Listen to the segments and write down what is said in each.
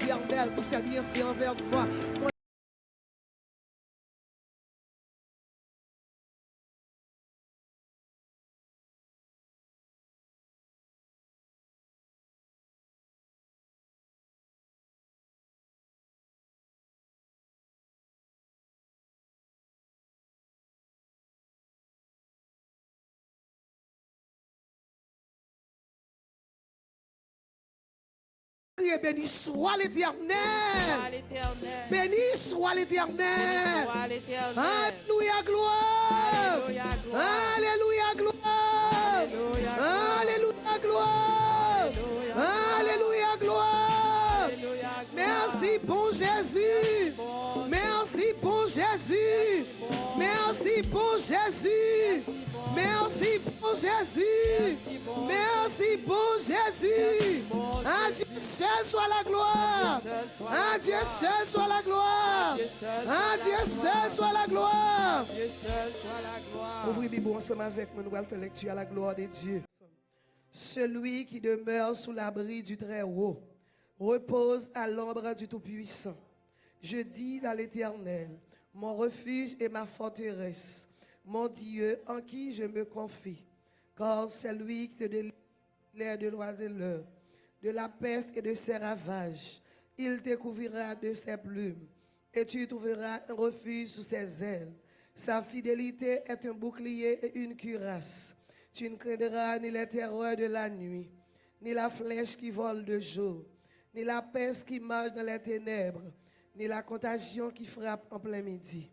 l'Éternel, tous ses bienfaits envers moi. Béni soit l'Éternel. Béni soit l'Éternel. Alléluia, gloire. Alléluia, gloire. Alléluia, gloire. Alléluia, gloire. Merci, bon Jésus. Merci, bon Jésus. Merci, bon Jésus. Merci, bon Jésus. Merci, bon Jésus. À Dieu seul soit la gloire. À Dieu seul soit la gloire. À Dieu seul soit la gloire. Ouvrez la Bible ensemble avec moi. Nous allons faire lecture à la gloire de Dieu. Celui qui demeure sous l'abri du Très-Haut repose à l'ombre du Tout-Puissant. Je dis à l'Éternel, mon refuge et ma forteresse, mon Dieu en qui je me confie. Car c'est lui qui te délivre de l'oiseleur, de la peste et de ses ravages. Il te couvrira de ses plumes et tu trouveras un refuge sous ses ailes. Sa fidélité est un bouclier et une cuirasse. Tu ne craindras ni les terreurs de la nuit, ni la flèche qui vole de jour, ni la peste qui marche dans les ténèbres, ni la contagion qui frappe en plein midi.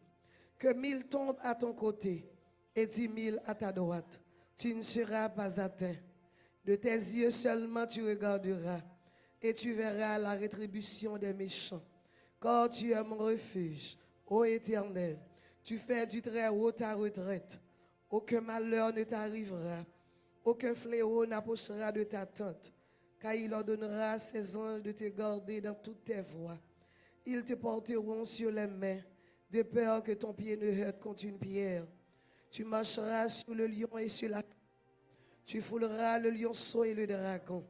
Que 1000 tombent à ton côté et 10 000 à ta droite, tu ne seras pas atteint. De tes yeux seulement tu regarderas et tu verras la rétribution des méchants. Car tu es mon refuge, ô Éternel. Tu fais du Très-Haut ta retraite. Aucun malheur ne t'arrivera. Aucun fléau n'approchera de ta tente. Car il ordonnera à ses anges de te garder dans toutes tes voies. Ils te porteront sur les mains, de peur que ton pied ne heurte contre une pierre. Tu marcheras sur le lion et sur la terre. Tu fouleras le lionceau et le dragon.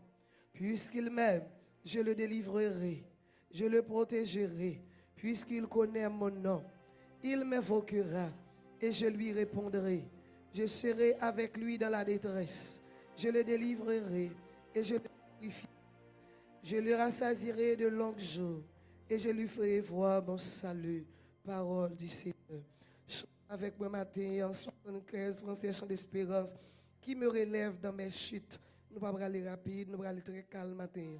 Puisqu'il m'aime, je le délivrerai. Je le protégerai, puisqu'il connaît mon nom. Il m'invoquera et je lui répondrai. Je serai avec lui dans la détresse. Je le délivrerai et je le glorifierai. Je le rassasierai de longs jours et je lui ferai voir mon salut. Parole du Seigneur. Avec moi matin en 75, Français Chant d'Espérance, qui me relève dans mes chutes. Nous ne pouvons pas aller rapide, nous allons aller très calme matin.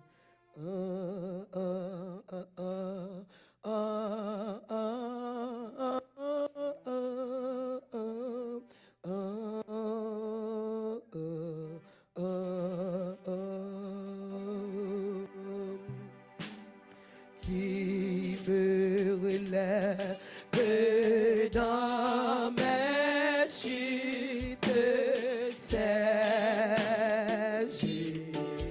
Qui me relève dans mes chutes, c'est Jésus-Christ.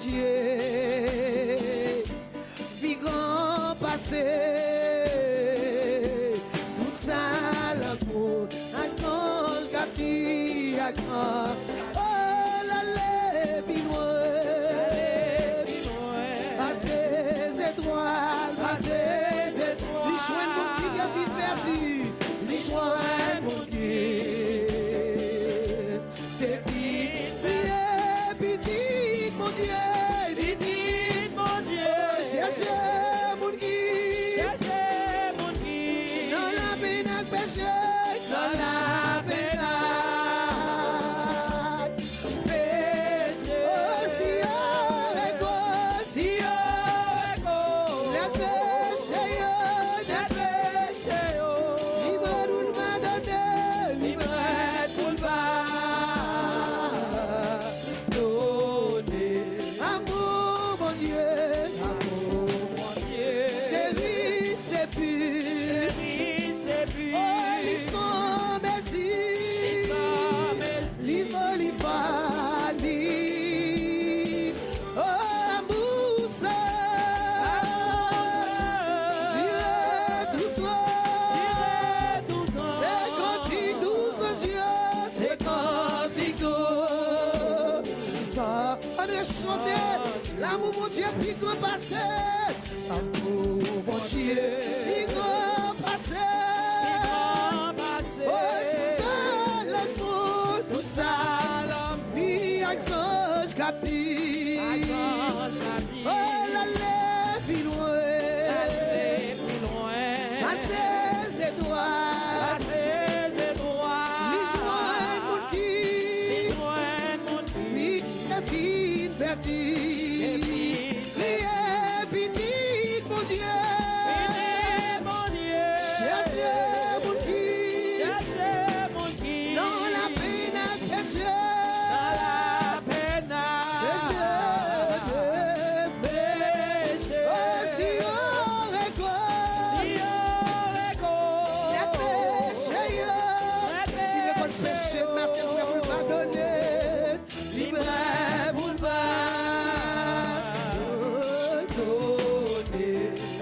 Dieu, vie grand passé, tout ça l'amour, attends le capi à grand, oh la passer étoiles, les joints mon qui a vite perdu, les joints mon qui, t'es petit, mon Dieu, cherchez mon guide, dans la peine à pécher, dans la peine à pécher. Oh, si on les péchés, libre ou le madonné, libre pour le pardonner. Amour, mon Dieu. C'est pur, oh, ils sont baisés, ils oh, amour, ça, Dieu, tout toi, c'est cantique douce, Dieu, c'est cantique douce, ça, on est chanté, l'amour, mon Dieu, puis qu'on passe. Amour, mon Dieu, il va passer. Oh, tout ça, vie exauce capi. Oh, la lèvre loin. À ses étoiles. Les joints mon qui. Oui, la fille perdue. Mon Dieu, cherchez mon qui, dans la peine à pécher, oh, si on récolte, les péchés, si les bonnes péchés matin, vous ne pas donner, libre pour le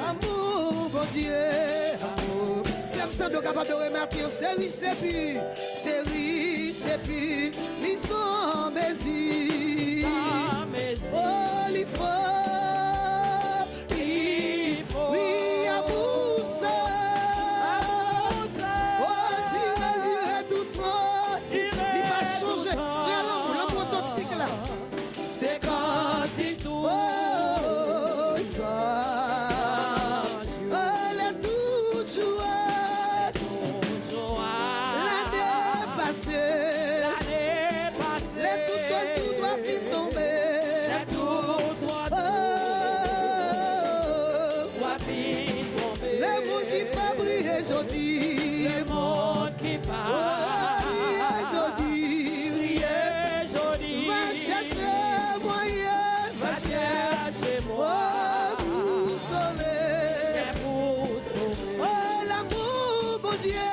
amour, bon Dieu, amour. Personne ne capable de remarquer, c'est plus, ils sont baisés. Oh, il faut, oui, amour, ça. Oh, dire tout fort, il va changer. Regardons, l'amour toxique là, c'est quand il tourne. Oh, ça. L'année passée, les tout doit vite tomber. Les mots qui pas briller aujourd'hui. Les mots qui pas briller aujourd'hui. Va chercher moyen, va chercher moi pour sauver. Oh, l'amour, mon Dieu.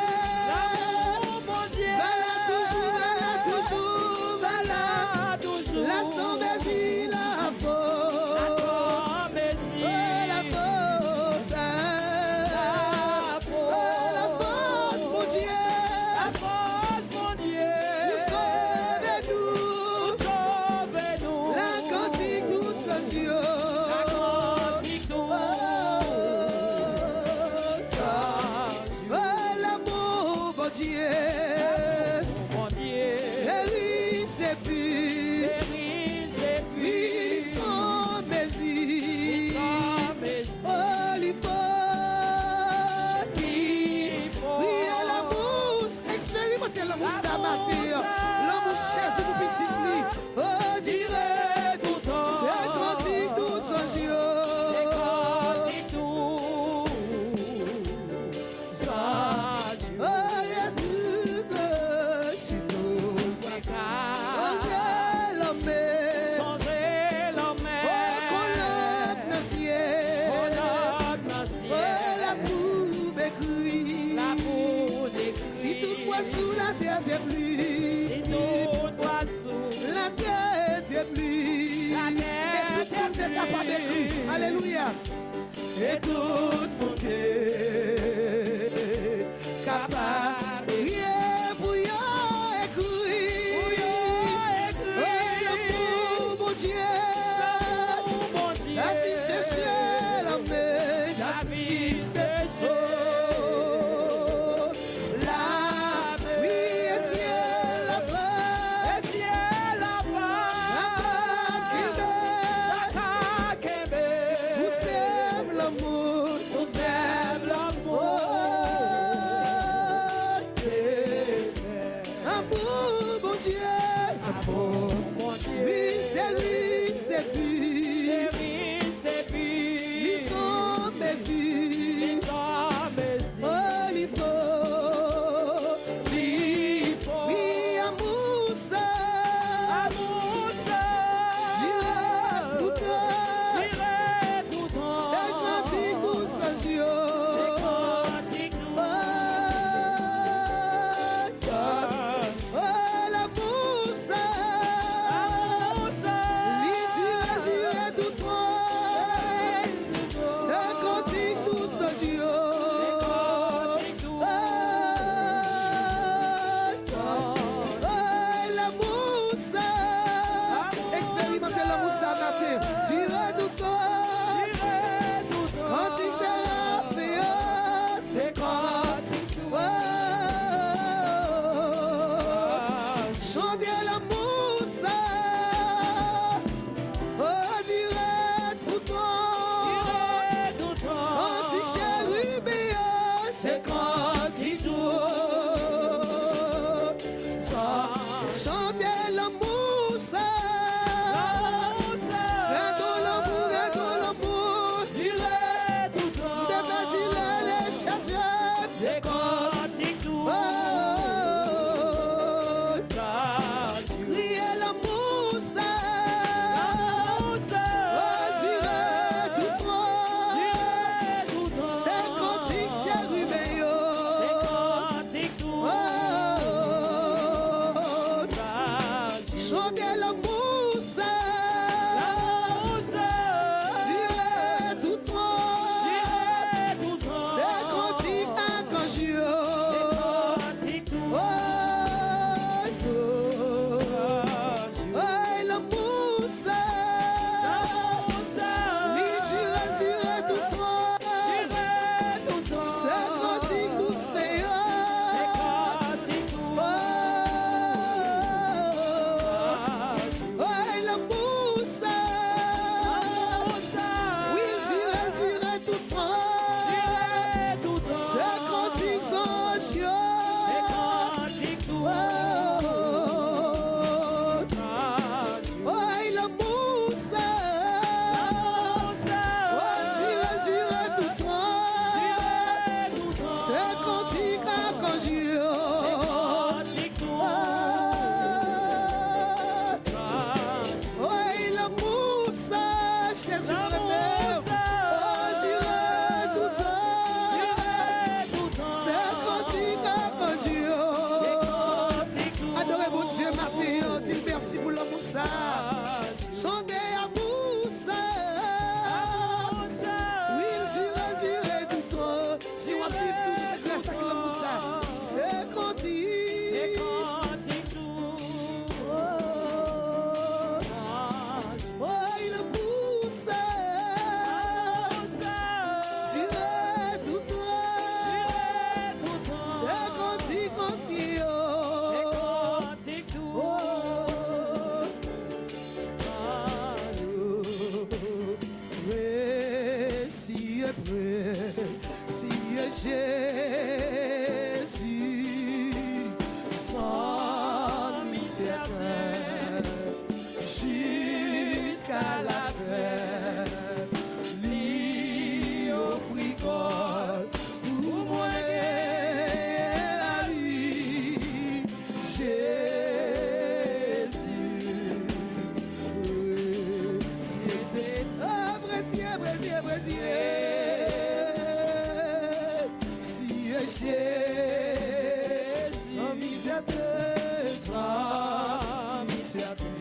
La sans-bésie, la faute, la force, mon Dieu, nous sauvez-nous, la cantique toute seule Dieu, oh, l'amour, mon Dieu, c'est pur. Ils sont baisés. Oh, il faut. Oui, l'amour, expérimentez l'amour, ça m'a fait. L'amour cherche pour petit pli. Oh, direct, c'est cantique tout sans Dieu. Oh, il y a tout, c'est tout. Changer l'homme. Oh, colloque dans ciel. Oh, la boue écrit. Si toutefois sous la terre des pluies. La terre des pluies. capable d'écrire. Alléluia. Et tout mon Dieu capable de prier pour écrire. L'amour, mon Dieu, la vie c'est ciel, amen. La vie c'est ciel.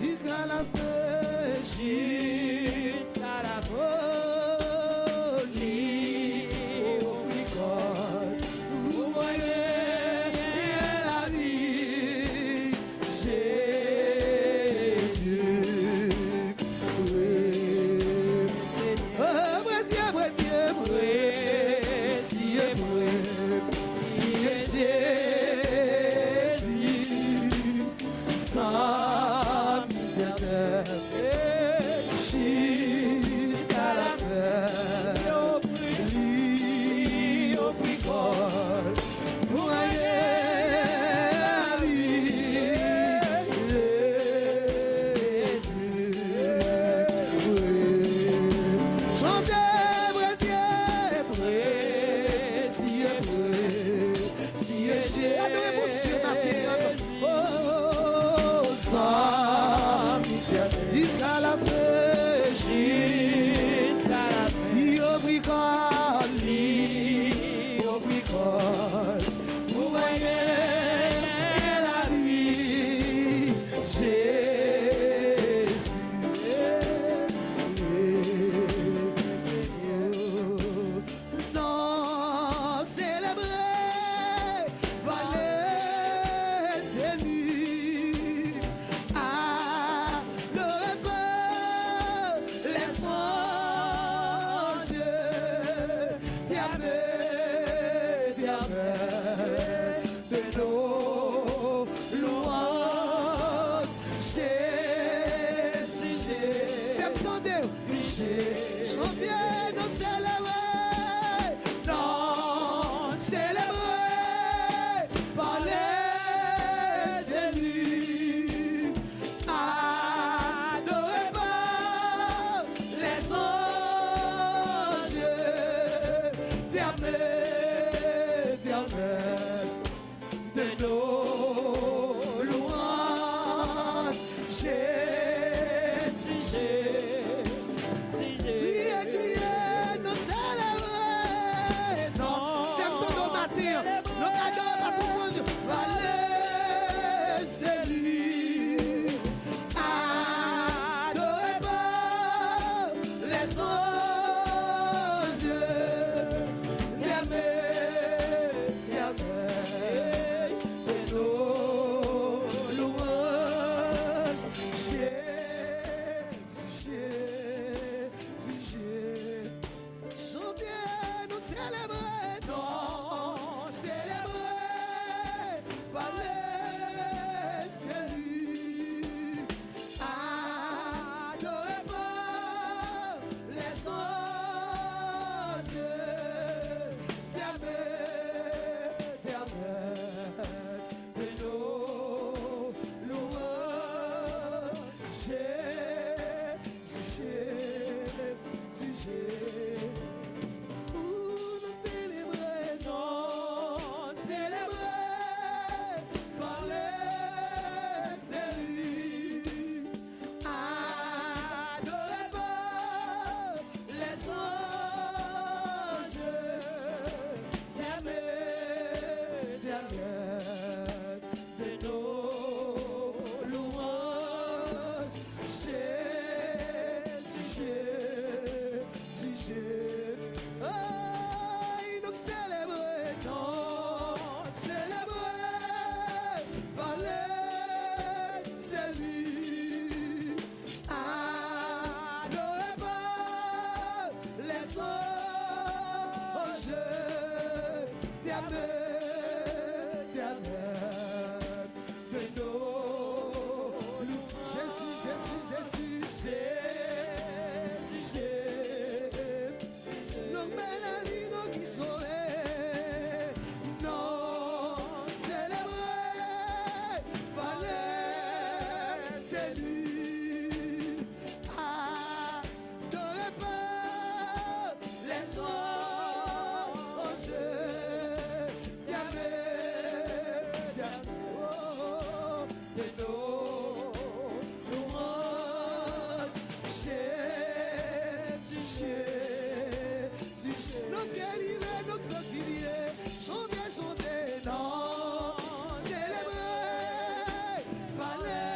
Jusqu'à la fin, jusqu'à la fin. chantez, précieux, précieux, adorez-vous Dieu matin. Oh, sans mission, jusqu'à la fin, jusqu'à la fin. Yo bricole, pour moyen la vie, Jésus. Non, célébrer, valer, c'est lui. Ah, le repas, les songes, t'aimer, de nos louanges, Jésus, chanter, non célébrer, non célébrer, parler, c'est lui, adorer par les anges, de nos louanges, Jésus, c'est lui, adoré par les anges, de nos louanges, Jésus, chantez, nous célébrer, non, célébrer, parler, c'est lui, adoré par les anges, de nos louanges, Jésus. Nous célébrer, non, célébrer, parler, c'est lui, adoré par les anges, de nos louanges, Jésus. Oh, nous célébrer, non, célébrer, parler, c'est lui, adoré par les anges, de nos louanges, Jésus. Nos mélodies, nos qui saurait, non, célébrer, parler, c'est lui, adoré par les anges, de nos louanges, Jésus. Nous délivrer, nous sortir, chanter, non, célébrer, parler,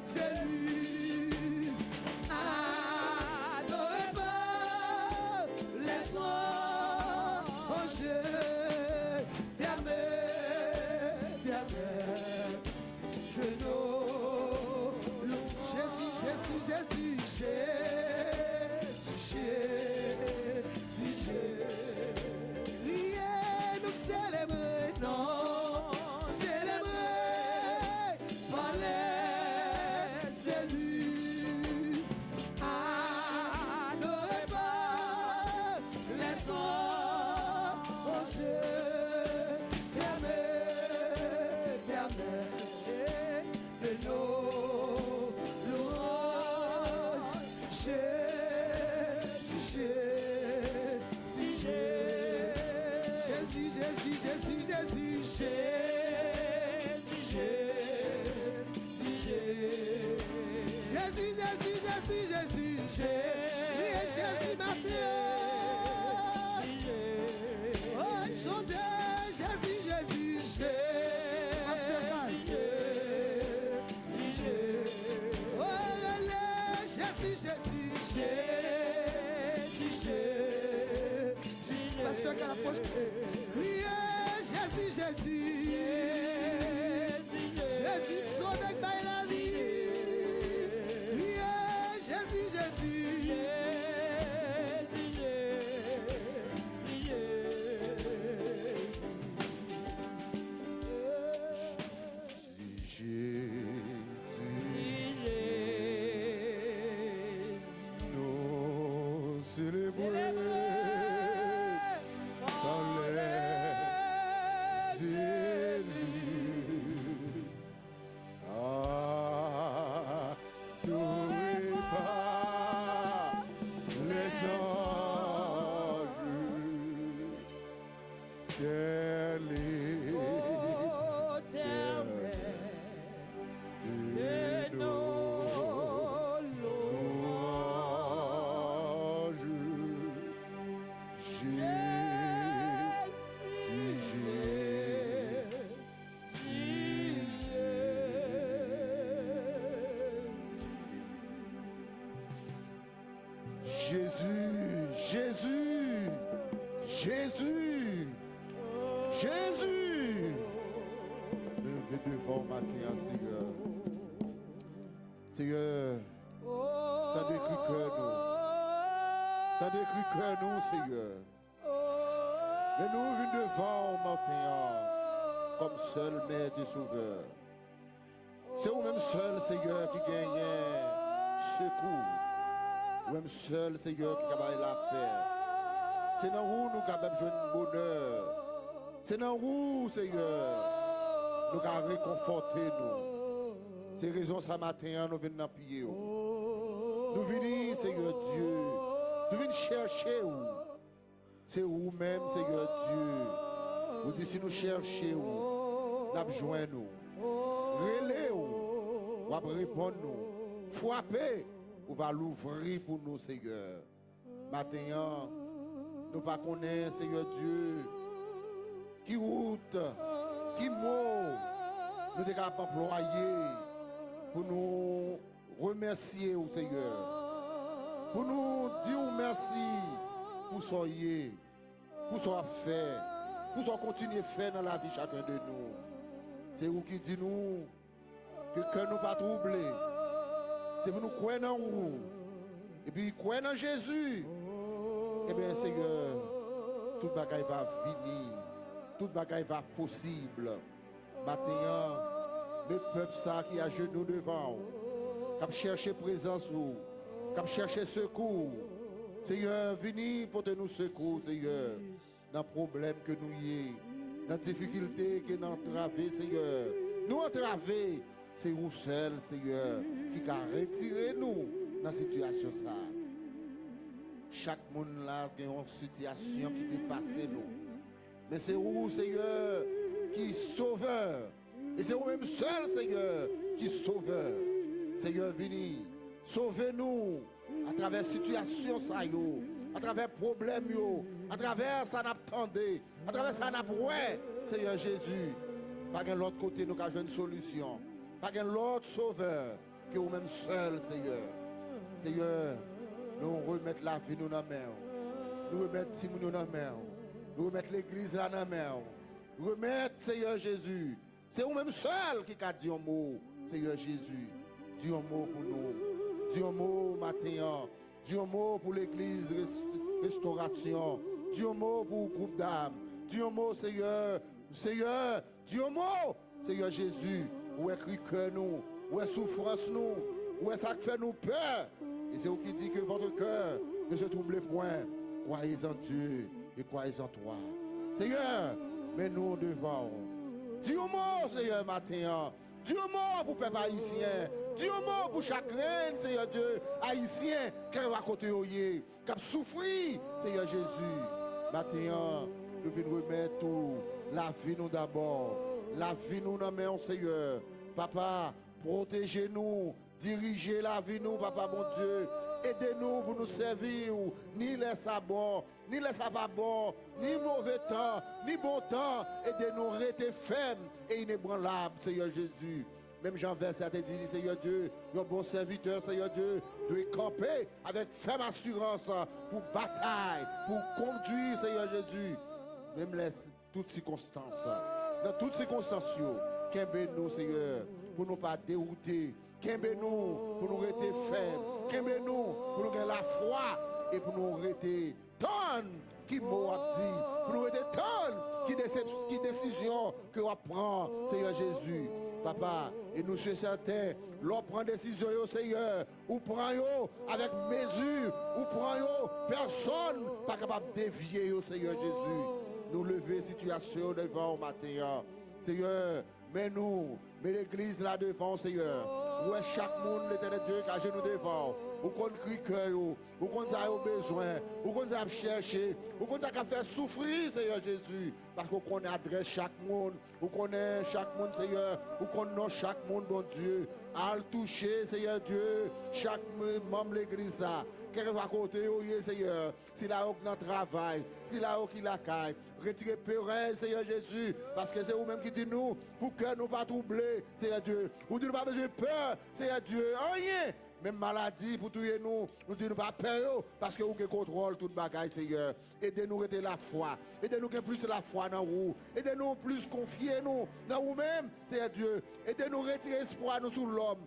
c'est lui, adoré par les anges, de nos louanges, Jésus. Rien nous célébrer, non, célébrer, parler, c'est lui, adoré par les anges, de nos louanges, Jésus. Pasteur Calapoche, criez Jésus, Jésus, Jésus, sauve dans la vie. Criez Jésus, Jésus, Seigneur, t'as décrit cœur nous. T'as décrit cœur nous, Seigneur. Mais nous venons devant maintenant comme seul maître et sauveur. C'est vous-même seul, Seigneur, qui gagne secours. Vous-même seul, Seigneur, qui gagne la paix. C'est dans vous nous avons besoin de bonheur. C'est dans vous, Seigneur, nous avons réconforté nous. C'est raison ce matin, nous venons appuyer. Nous venons, Seigneur Dieu. Nous venons chercher où. C'est vous-même, Seigneur Dieu. Vous dites si nous cherchons où, nous besoin nous. Relais où, vous répondre nous. Frapper, vous va l'ouvrir pour nous, Seigneur. Maintenant, nous ne connaissons pas, Seigneur Dieu, qui route, qui mot, nous sommes capables d'employer pour nous remercier au Seigneur, pour nous dire merci pour ce que pour ce qu'on fait, pour ce qu'on continue à faire dans la vie chacun de nous. C'est vous qui dit nous que cœur nous pas troublé. C'est pour nous croire en vous. Et puis croire en Jésus. Eh bien Seigneur, toute bagaille va venir. Toute bagaille va possible. Maintenant, le peuple ça qui a genoux devant, qui cherche présence, qui cherche secours. Seigneur, venez pour nous secours, Seigneur, dans le problème que nous y dans la difficulté que nous entravons, Seigneur. Nous entravons, c'est vous seul, Seigneur, qui a retiré nous dans la situation ça. Chaque monde là a une situation qui dépasse nous. Mais c'est vous, Seigneur, qui est sauveur. Et c'est vous-même seul, Seigneur, qui est sauveur. Seigneur, venez, sauvez-nous à travers la situation, à travers les problèmes, à travers ça n'attendait, à travers ça n'attendait, Seigneur Jésus. Pas de l'autre côté, nous avons une solution. Pas de l'autre sauveur que vous-même seul, Seigneur. Seigneur, nous remettons la vie dans la main. Nous remettons Timon dans la main. Nous remettons l'église dans la main. Nous remettons, Seigneur Jésus. C'est vous-même seul qui a dit un mot, Seigneur Jésus. Dis un mot pour nous. Dis un mot matin. Dis un mot pour l'église restauration. Dis un mot pour le groupe d'âmes. Dis un mot, Seigneur. Seigneur, dis un mot, Seigneur Jésus. Où est cri cœur nous? Où est souffrance nous? Où est ça qui fait nous peur? Et c'est vous qui dit que votre cœur ne se trouble point. Croyez en Dieu et croyez en toi. Seigneur, mais nous devant. Dis un mot, Seigneur, matin. Dis un mot pour le peuple haïtien. Dis un mot pour chaque reine, Seigneur Dieu, haïtien, qui est à côté de qui a souffert, Seigneur Jésus. Matin, nous venons remettre tout. La vie nous d'abord. La vie nous dans main, Seigneur. Papa, protégez-nous. Dirigez la vie nous, Papa, mon Dieu. Aidez-nous pour nous servir. Ni laisse à bon, ni laisse à pas bon, ni mauvais temps, ni bon temps. Aidez-nous à rester fermes et inébranlables, Seigneur Jésus. Même Jean verset a dit, Seigneur Dieu, un bon serviteur, Seigneur Dieu, doit camper avec ferme assurance pour bataille, pour conduire, Seigneur Jésus. Même laisse toutes circonstances. Dans toutes circonstances, qu'aimez-nous, Seigneur, pour ne pas dérouter. Qu'aimez-nous pour nous rester fermes. Qu'aimez-nous pour nous gagner la foi et pour nous rester tonnes qui m'a dit. Pour nous rester tonnes qui décision que on prend, Seigneur Jésus. Papa, et nous sommes certains, l'on prend décision, Seigneur, ou prend avec mesure, ou prend personne pas capable de dévier, Seigneur Jésus. Nous lever situation devant au matin. Seigneur, mais nous, mais l'église là devant, Seigneur. Où est chaque monde, l'éternel Dieu, qui a genoux devant. Où qu'on crie cœur, où qu'on a besoin, où qu'on a cherché, où qu'on a fait souffrir, Seigneur Jésus. Parce qu'on connaît adresse chaque monde, où qu'on est chaque monde, Seigneur, où qu'on a chaque monde, bon Dieu. À le toucher, Seigneur Dieu, chaque membre de l'église là. Quelqu'un va côté, Seigneur. Si là, on a travail, si là, on qui la caille. Retirez peur, Seigneur Jésus, parce que c'est vous-même qui dit nous, pour que nous ne pas troubler, Seigneur Dieu. Vous dites pas besoin de peur, Seigneur Dieu, rien. Même maladie pour tuer nous, nous disons pas peur, parce que vous contrôlez toute bagaille, Seigneur. Aidez-nous à rester la foi. Aidez-nous à plus la foi dans vous. Aidez-nous plus confier nous dans vous-même, Seigneur Dieu. Aidez-nous à retirer espoir nous sur l'homme.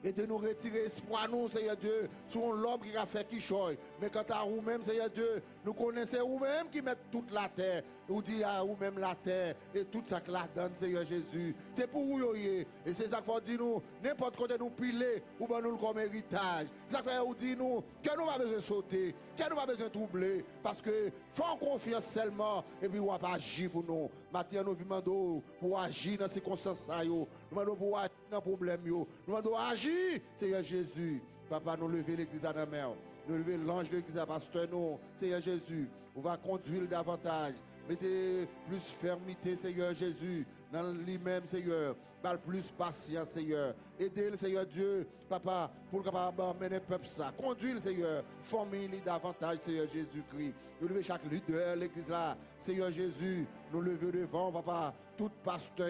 Et de nous retirer espoir, nous, Seigneur Dieu, sur l'homme qui a fait qui choisit. Mais quant à vous-même, Seigneur Dieu, nous connaissons vous-même qui met toute la terre. Nous disons à vous-même la terre et tout ça que la donne, Seigneur Jésus. C'est pour vous, et c'est ça qu'il faut dire nous, n'importe côté nous piler, ou bien nous comme héritage. C'est ça qu'il faut dire nous, que nous pas besoin de sauter, que nous pas besoin de troubler, parce que faut confiance seulement, et puis on va pas agir pour nous. Maintenant, nous demandons pour agir dans ces circonstances, nous demandons pour agir dans les problèmes, nous demandons agir. Seigneur Jésus, Papa, nous lever l'église à la mer, nous lever l'ange de l'église à pasteur, nous, Seigneur Jésus, on va conduire davantage, mettez plus fermeté, Seigneur Jésus, dans lui-même, Seigneur, par plus patience, Seigneur, aidez le Seigneur Dieu, Papa, pour capable mener le peuple ça, conduire le Seigneur, famille davantage, Seigneur Jésus-Christ, nous lever chaque leader, l'église là, Seigneur Jésus, nous lever devant, Papa, tout pasteur,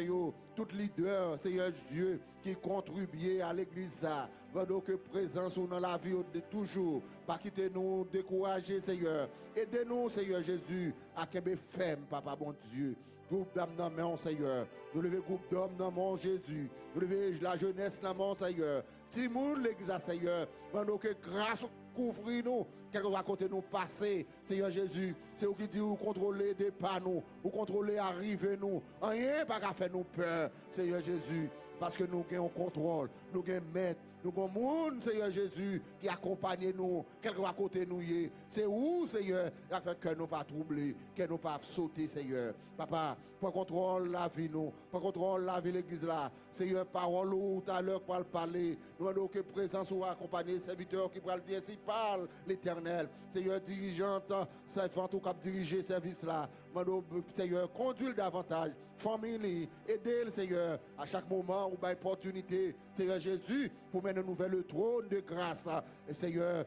tout leader, Seigneur Dieu, qui contribue à l'église, pendant que présence ou dans la vie de toujours, pas quitter nous décourager, Seigneur. Aidez-nous, Seigneur Jésus, à qu'être ferme, Papa, bon Dieu. Groupe d'âmes dans mon Seigneur. Nous levons groupe d'hommes dans mon Jésus. Nous levons la jeunesse dans mon Seigneur. Timoun l'église, Seigneur. Pendant que grâce couvrir-nous, quelque chose à côté nous passer, Seigneur Jésus. C'est vous qui dit vous contrôler des pas nous, vous contrôler arriver nous. Rien pas qu'à faire nous peur, Seigneur Jésus. Parce que nous avons contrôle, nous avons maître, nous avons monde, Seigneur Jésus, qui accompagne nous, quelque à côté nous. C'est où, Seigneur, afin que nous pas troubler, que nous pas sauter, Seigneur. Papa, pour contrôle la vie nous, pour contrôle la vie l'église là. Seigneur, parole ou tout à l'heure pour parler. Nous demandons que présence ou accompagner serviteur qui pourra le dire, si parle l'Éternel. Seigneur, dirigeante, servante ou cap diriger service là. Nous demandons, Seigneur, conduire davantage. Famille, aider le Seigneur à chaque moment ou par opportunité, Seigneur Jésus, pour mener nous vers le trône de grâce. Et Seigneur,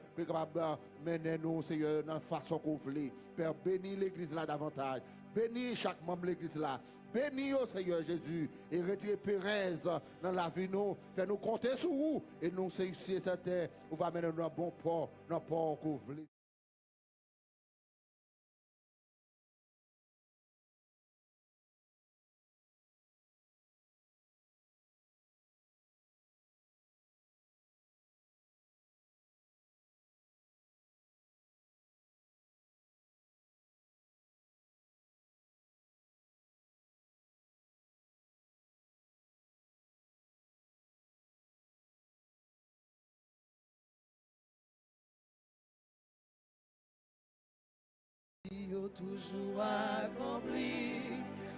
mener nous, Seigneur, dans la façon qu'on voulait. Père, bénis l'église là davantage. Bénis chaque membre de l'église là. Bénis au Seigneur Jésus et retire Pérez dans la vie nous. Fais nous compter sur vous et nous, c'est certain, on va mener dans un bon port, dans le port qu'on voulait. Toujours accompli,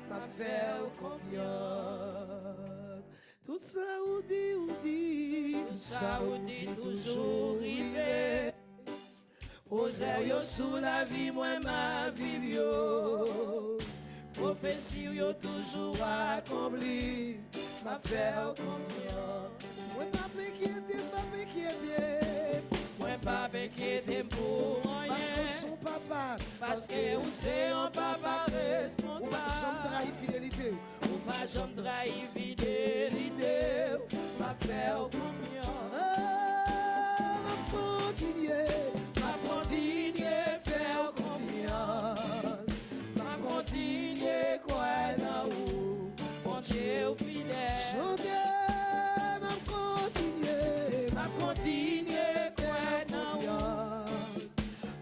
m'a fait confiance. Tout ça ou dit, tout ça ou dit, toujours arrivé. Projet yo sous la vie, moi ma vie yo. Prophétie yo toujours accompli. Ma faire confiance. Moi pas m'inquiéter, pas m'inquiéter. Moi pas m'inquiéter pour rien. Parce que son papa, parce que vous c'est un papa responsable. Ou pas jamais trahir fidélité. Ou pas jamais trahir fidélité. Ma faire confiance. Ma continuer faire confiance. Ma continuer croire dans vous. Mon Dieu fidèle. Chanter, ma continuer croire dans vous.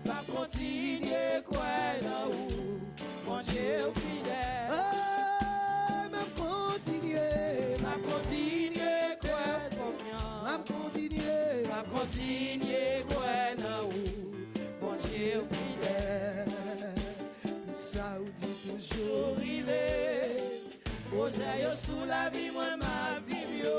Ma continuer croire dans vous. Mon Dieu fidèle. Ma continuer croire confiance. Ma continuer croire dans vous. Mon Dieu fidèle. Tout ça ou dit toujours arrivé. Projet yo sous la vie, moi ma vie yo.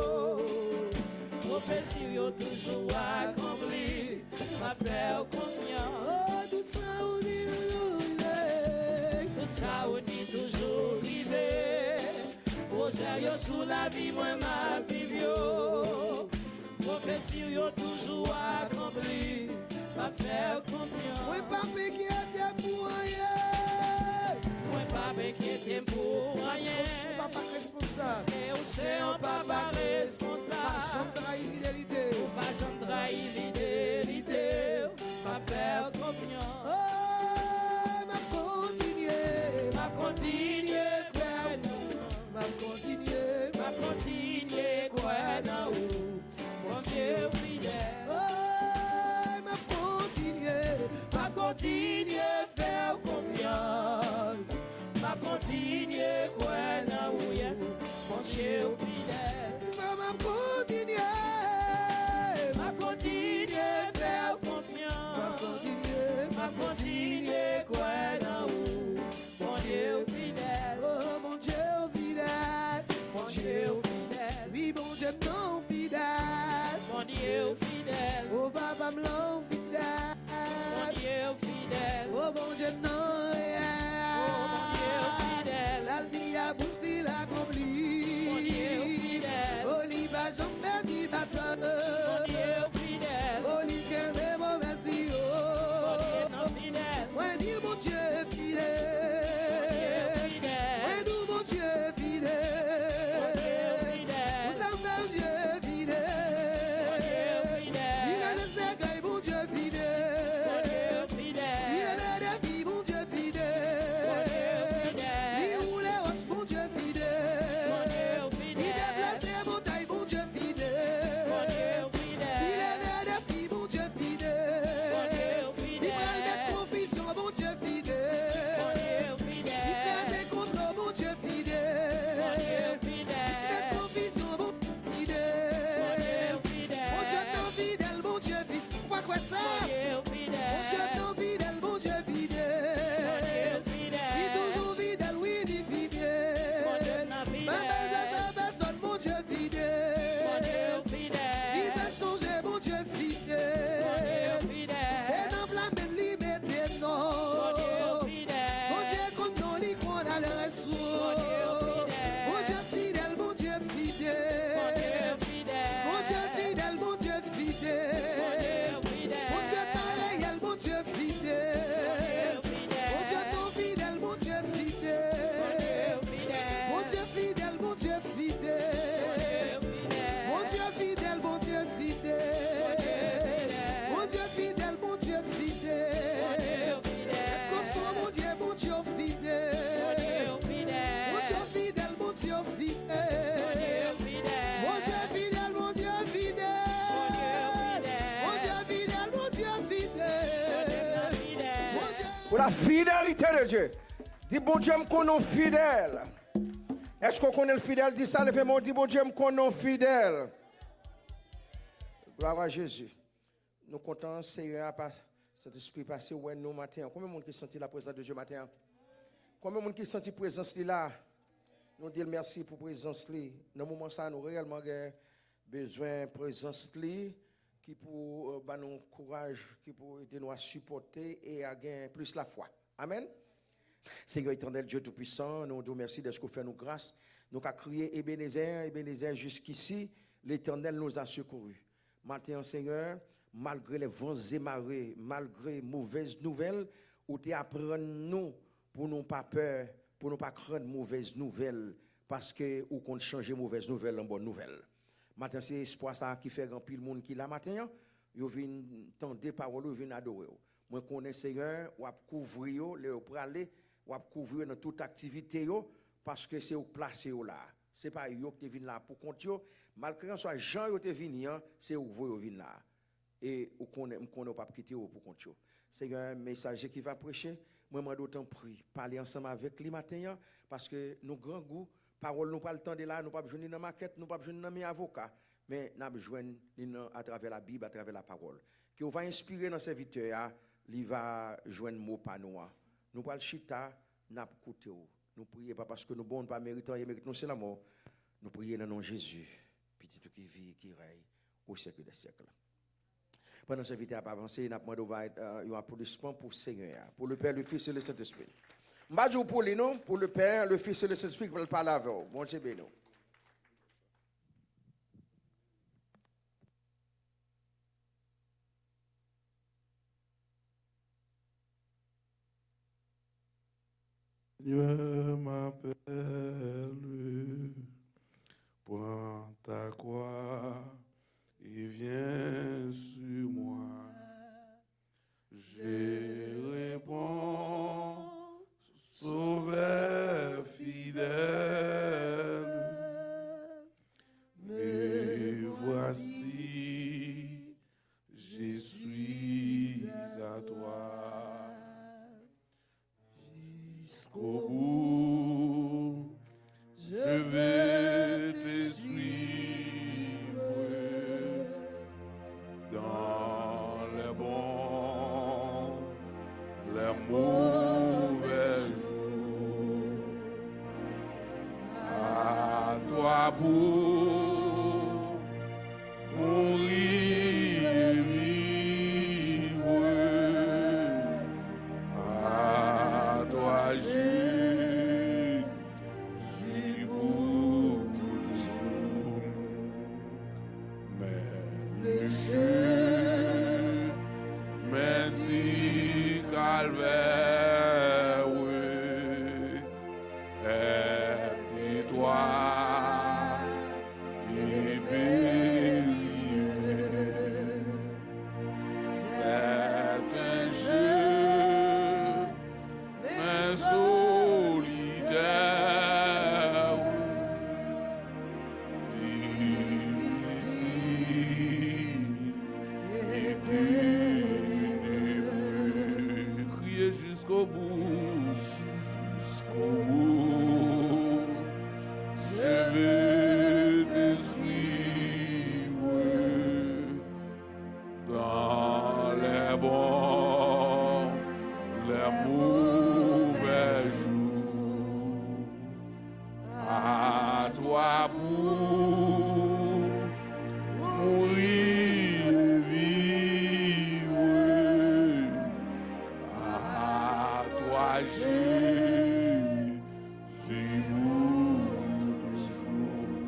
Prophétie yo toujours accompli. Ma faire confiance. Oh, tout ça ou dit toujours arrivé. Tout ça ou dit toujours arrivé. Projet yo sous la vie, moi ma vie yo. Prophétie yo toujours accompli. Ma faire confiance. Oui, pas m'inquiéter pour rien. Oui, pas m'inquiéter pour rien. Parce que son papa responsable. Et on sait un papa responsable. Pas jamais trahir fidélité. Pas jamais trahir fidélité. Ma faire confiance. Oh, ma continuer frère. Ma continuer croire dans vous. Mon Dieu fidèle. Oh, ma continuer faire confiance. Ma continuer croire dans vous, yes. Mon Dieu fidèle. Ma continuer faire confiance. Ma continuer croire dans vous. Mon Dieu fidèle. Oh, mon Dieu fidèle. Mon Dieu fidèle. Oui, mon Dieu non fidèle. Mon Dieu fidèle. Oh, papa me l'en fidèle. Mon Dieu fidèle. Oh, mon Dieu non, yeah. Oh, mon Dieu fidèle. Salvi a bouche l'accompli. Mon Dieu fidèle. Oh, l'Iba jamais dit bâton. Mon Dieu fidèle. Oh, l'Iba mes mauvaises lio. Mon Dieu non fidèle. Ouais, dis mon Dieu fidèle. Mon Dieu fidèle. Ouais, nous mon Dieu fidèle. Mon Dieu fidèle. Vous savez Dieu fidèle. Mon Dieu fidèle. Il a laissé gagner mon Dieu fidèle. Mon Dieu fidèle. Il aimait des filles mon Dieu fidèle. Mon Dieu fidèle. Il roulait roche mon Dieu fidèle. Mon Dieu fidèle. Il déplaçait montagne mon Dieu fidèle. Mon Dieu fidèle. Il aimait des filles mon Dieu fidèle. Mon Dieu fidèle. Il va mettre confusion mon Dieu fidèle. Mon Dieu fidèle. Il fait des contre mon Dieu fidèle. Mon Dieu fidèle. Il fait confusion mon Dieu fidèle. Mon Dieu fidèle. Mon Dieu non fidèle mon Dieu fidèle. Quoi ça? Mon Dieu fidèle. Mon Dieu non fidèle mon Dieu fidèle. Mon Dieu fidèle. Il toujours fidèle oui il est fidèle. Mon Dieu non fidèle. Ma belle place à personne mon Dieu fidèle. Mon Dieu fidèle. Il va changer mon Dieu fidèle. Mon Dieu fidèle. C'est dans la même liberté non. Mon Dieu fidèle. Mon Dieu comme non il croit dans le ressources. Mon Dieu fidèle. Mon Dieu fidèle. Mon Dieu fidèle. Mon Dieu fidèle. Mon Dieu fidèle. Mon Dieu réel, mon Dieu fidèle. Mon Dieu non fidèle, mon Dieu fidèle. Mon Dieu fidèle, mon Dieu fidèle. Mon Dieu fidèle, mon Dieu fidèle. Mon Dieu fidèle, mon Dieu fidèle. Console mon Dieu, mon Dieu fidèle. Mon Dieu fidèle, mon Dieu fidèle. Mon Dieu fidèle, mon Dieu fidèle. Mon Dieu fidèle, mon Dieu fidèle. Mon Dieu. Pour la fidélité de Dieu. Dis bon Dieu, me connaît fidèle. Est-ce qu'on connaît le fidèle? Dis ça, levez-moi, dis bon Dieu, me connaît fidèle. Gloire à Jésus. Nous comptons, Seigneur, cet esprit passé, ouais, nous matin. Combien de monde qui sentit la présence de Dieu matin? Combien de monde qui sentit la présence là? Nous disons merci pour la présence là. Dans le moment ça, nous réellement besoin de présence là qui pour nous courage, qui pour aider nous à supporter et à gagner plus la foi. Amen. Seigneur éternel, Dieu Tout-Puissant, nous te remercions de ce que fait nous grâce. Nous avons crié Ebenezer, Ebenezer jusqu'ici, l'Éternel nous a secourus. Maintenant, Seigneur, malgré les vents et marées, malgré mauvaises nouvelles, ou tu apprends nous pour nous pas peur, pour nous pas craindre mauvaises nouvelles, parce que ou qu'on change mauvaises nouvelles en bonnes nouvelles. Maintenant, c'est espoir ça qui fait remplir le monde qui là matin, yo vinn tendre des paroles, yo vinn adorer. Moi connais Seigneur, ou couvrir les pour aller, ou couvrir dans toute activité yo, parce que c'est au placé là. C'est pas yo qui vinn là pour compte yo, malgré soit Jean yo te vinn, c'est ou vous yo vinn là. Et ou connais pas quitter pour compte yo. Seigneur, un messager qui va prêcher, moi m'en d'autant prie, parler ensemble avec lui matin parce que nous grand goût, parole nous pas le temps de là, nous pas besoin dans maquette, nous pas besoin dans mes avocats, mais nous besoin à travers la Bible, à travers la parole. Qui va inspirer nos serviteurs, il va joindre mot pas nous. Nous pas le chita, n'a écouté. Nous prions pas parce que nous bon pas méritant et méritons c'est la mort. Nous prions dans le nom de Jésus, petit qui vit qui règne au siècle des siècles. Pendant que l'invité à avancer, nous avons demandé un applaudissement pour le Seigneur, pour le Père, le Fils et le Saint-Esprit. Je vais dire pour les noms, pour le Père, le Fils et le Saint-Esprit qui veulent parler avec vous. Bon Dieu béni. Dieu m'appelle, prends ta croix et viens sur moi. Je réponds, Sauveur fidèle, me voici, je suis à toi. Jusqu'au bout, je vais te suivre dans les bons, les mauvais jours. À toi pour mourir et vivre. À toi Jésus pour toujours. Mais le chemin du calvaire est toi et béni. C'est un jeu, mais solitaire, difficile et pénible. Criez jusqu'au bout, jusqu'au bout. Je veux te suivre dans les bons, les mauvais jours. À toi pour mourir et vivre. À toi Jésus pour toujours.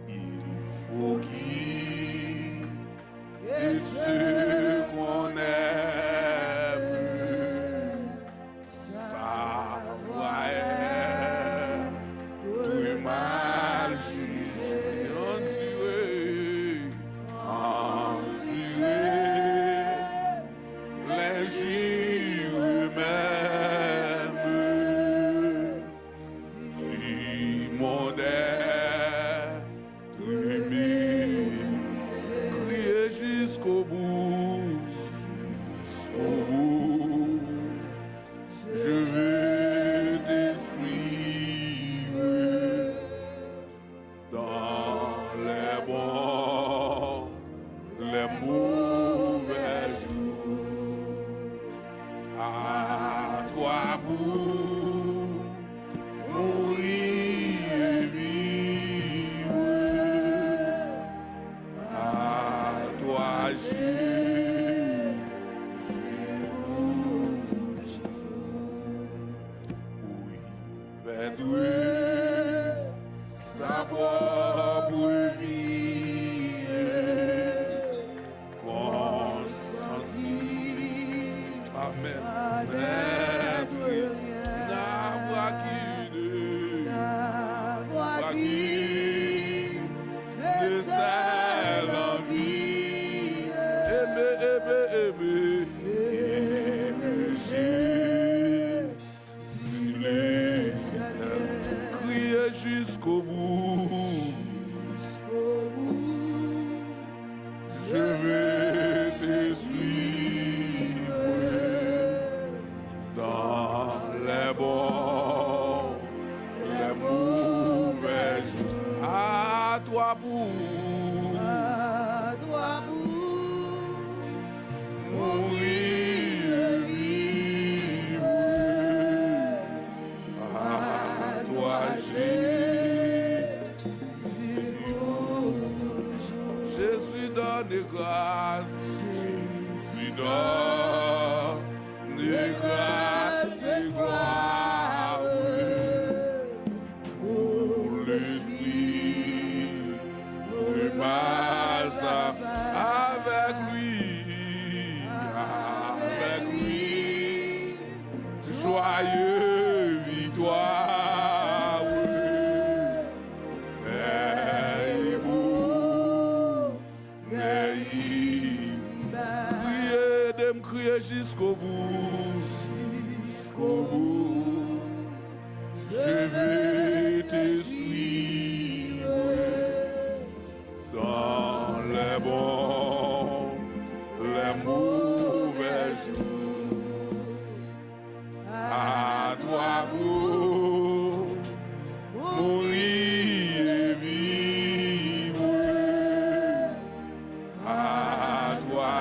Il faut qu'il et ceux qu'on aime savoir tout mal jugé, endurer l'injure même du monde crier jusqu'au bout, jusqu'au bout. Je veux te suivre dans les bons, les mauvais jours. À toi pour mourir et vivre. À toi Amen. N'avoir qui ne sait l'envie. Aimer Jésus. Crier jusqu'au bout. Je vais te suivre dans les bons, les mauvais jours. À toi pour mourir et vivre. À toi Jésus donne grâce. Jésus donne grâce et gloire pour l'esprit de passe avec lui, joyeux victoire. Crier jusqu'au bout, je vais te suivre dans les bons, les mauvais jours. À toi pour mourir et vivre. À toi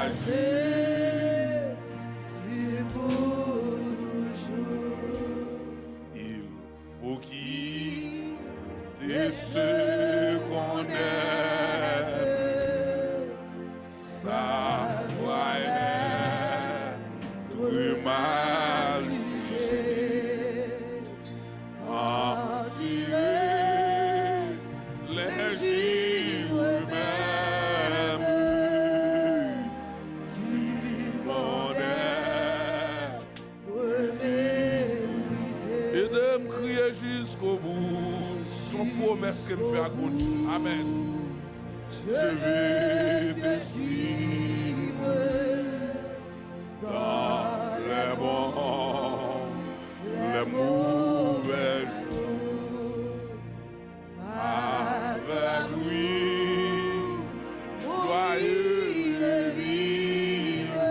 et ceux qu'on aime, ça doit être mal jugé, en tirer les jours même du monde et de me crier jusqu'au bout. Son promesse qu'elle fait à Dieu. Amen. Je vais te suivre dans les bons, les mauvais jours. Avec lui, joyeux et vivre.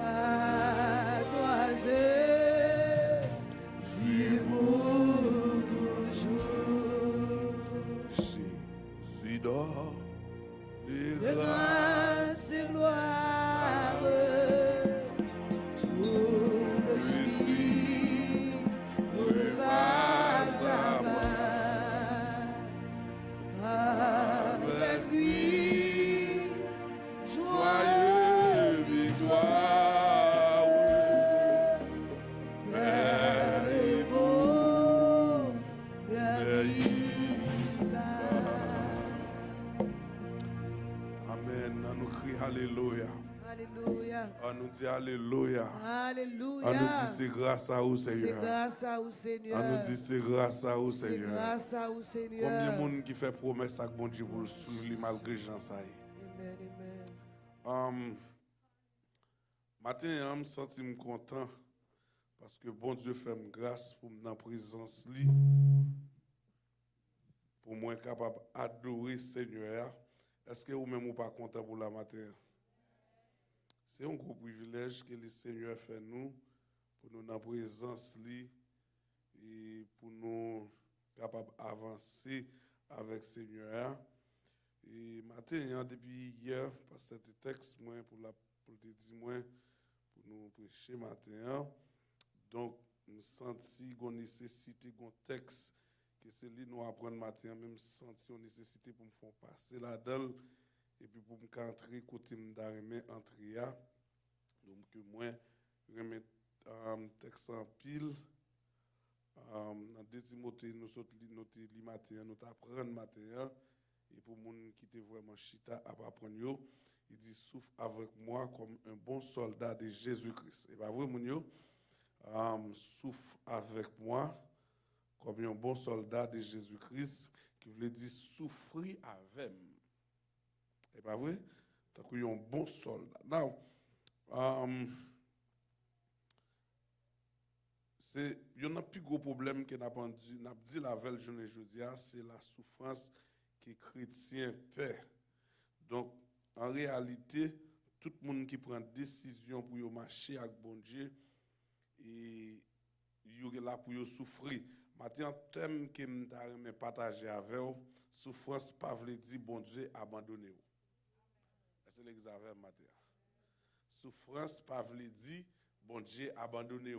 À toi, Jésus, Jésus dort de grâce et gloire pour l'esprit de bas à bas. Avec lui, joyeux victoire. Père est bon, Père Amen. On nous crie Alléluia. Alléluia. On nous dit Alléluia. Alléluia. On nous dit c'est grâce à vous, C'est Seigneur. grâce à vous, Seigneur. On nous dit c'est grâce à vous, C'est Seigneur. grâce à vous, Seigneur. Combien de monde qui fait promesse à bon Dieu pour le suivre malgré Jean ça y. Amen, Matin, je me sens content parce que bon Dieu fait me grâce pour me dans la présence li, pour moi être capable d'adorer Seigneur. Est-ce que vous même pas content pour la matin? C'est un gros privilège que le Seigneur fait nous pour nous dans la présence li et pour nous capables d'avancer avec Seigneur. Et matin, depuis hier, parce que c'était texte moi pour te dire moi pour nous prêcher matin. Donc, nous senti qu'on nécessité qu'on texte que c'est lui nous apprendre matin, même senti on nécessité pour me faire passer là-dedans et puis pour me entrer côté m'darrêter entrer là. Donc que moi remettre texte en pile dans 2 Timothée nous noter li matin nous apprendre matin et pour moun qui était vraiment chita à apprendre yo Il dit, souffre avec moi comme un bon soldat de Jésus-Christ. Et pas vrai, mon yo? Souffre avec moi comme un bon soldat de Jésus-Christ, qui veut dire souffrir avec. Et pas vrai? Tant qu'il y a un bon soldat. Now, c'est il y a un plus gros problème que n'a dit la veille journée aujourd'hui, c'est la souffrance que les chrétiens paient. Donc en réalité, tout le monde qui prend décision pour marcher avec bon Dieu et il est là pour souffrir. Maintenant, thème que je partager avec vous, souffrance pas veut dire bon Dieu abandonné. C'est l'examen matin. Souffrance pas veut dire bon Dieu abandonné.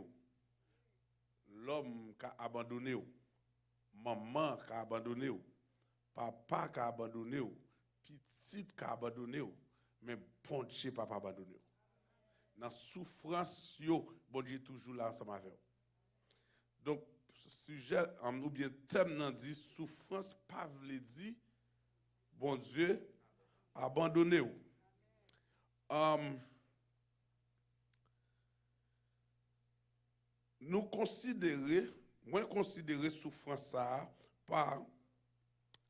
L'homme qui a abandonné, maman qui a abandonné, papa qui a abandonné, petite qui a abandonné, mais bon Dieu pas abandonné. Dans la souffrance, bon Dieu toujours là ensemble avec vous. Donc, sujet, ou bien thème, dit souffrance pas veut dire bon Dieu abandonné. Nous considérer souffrance ça par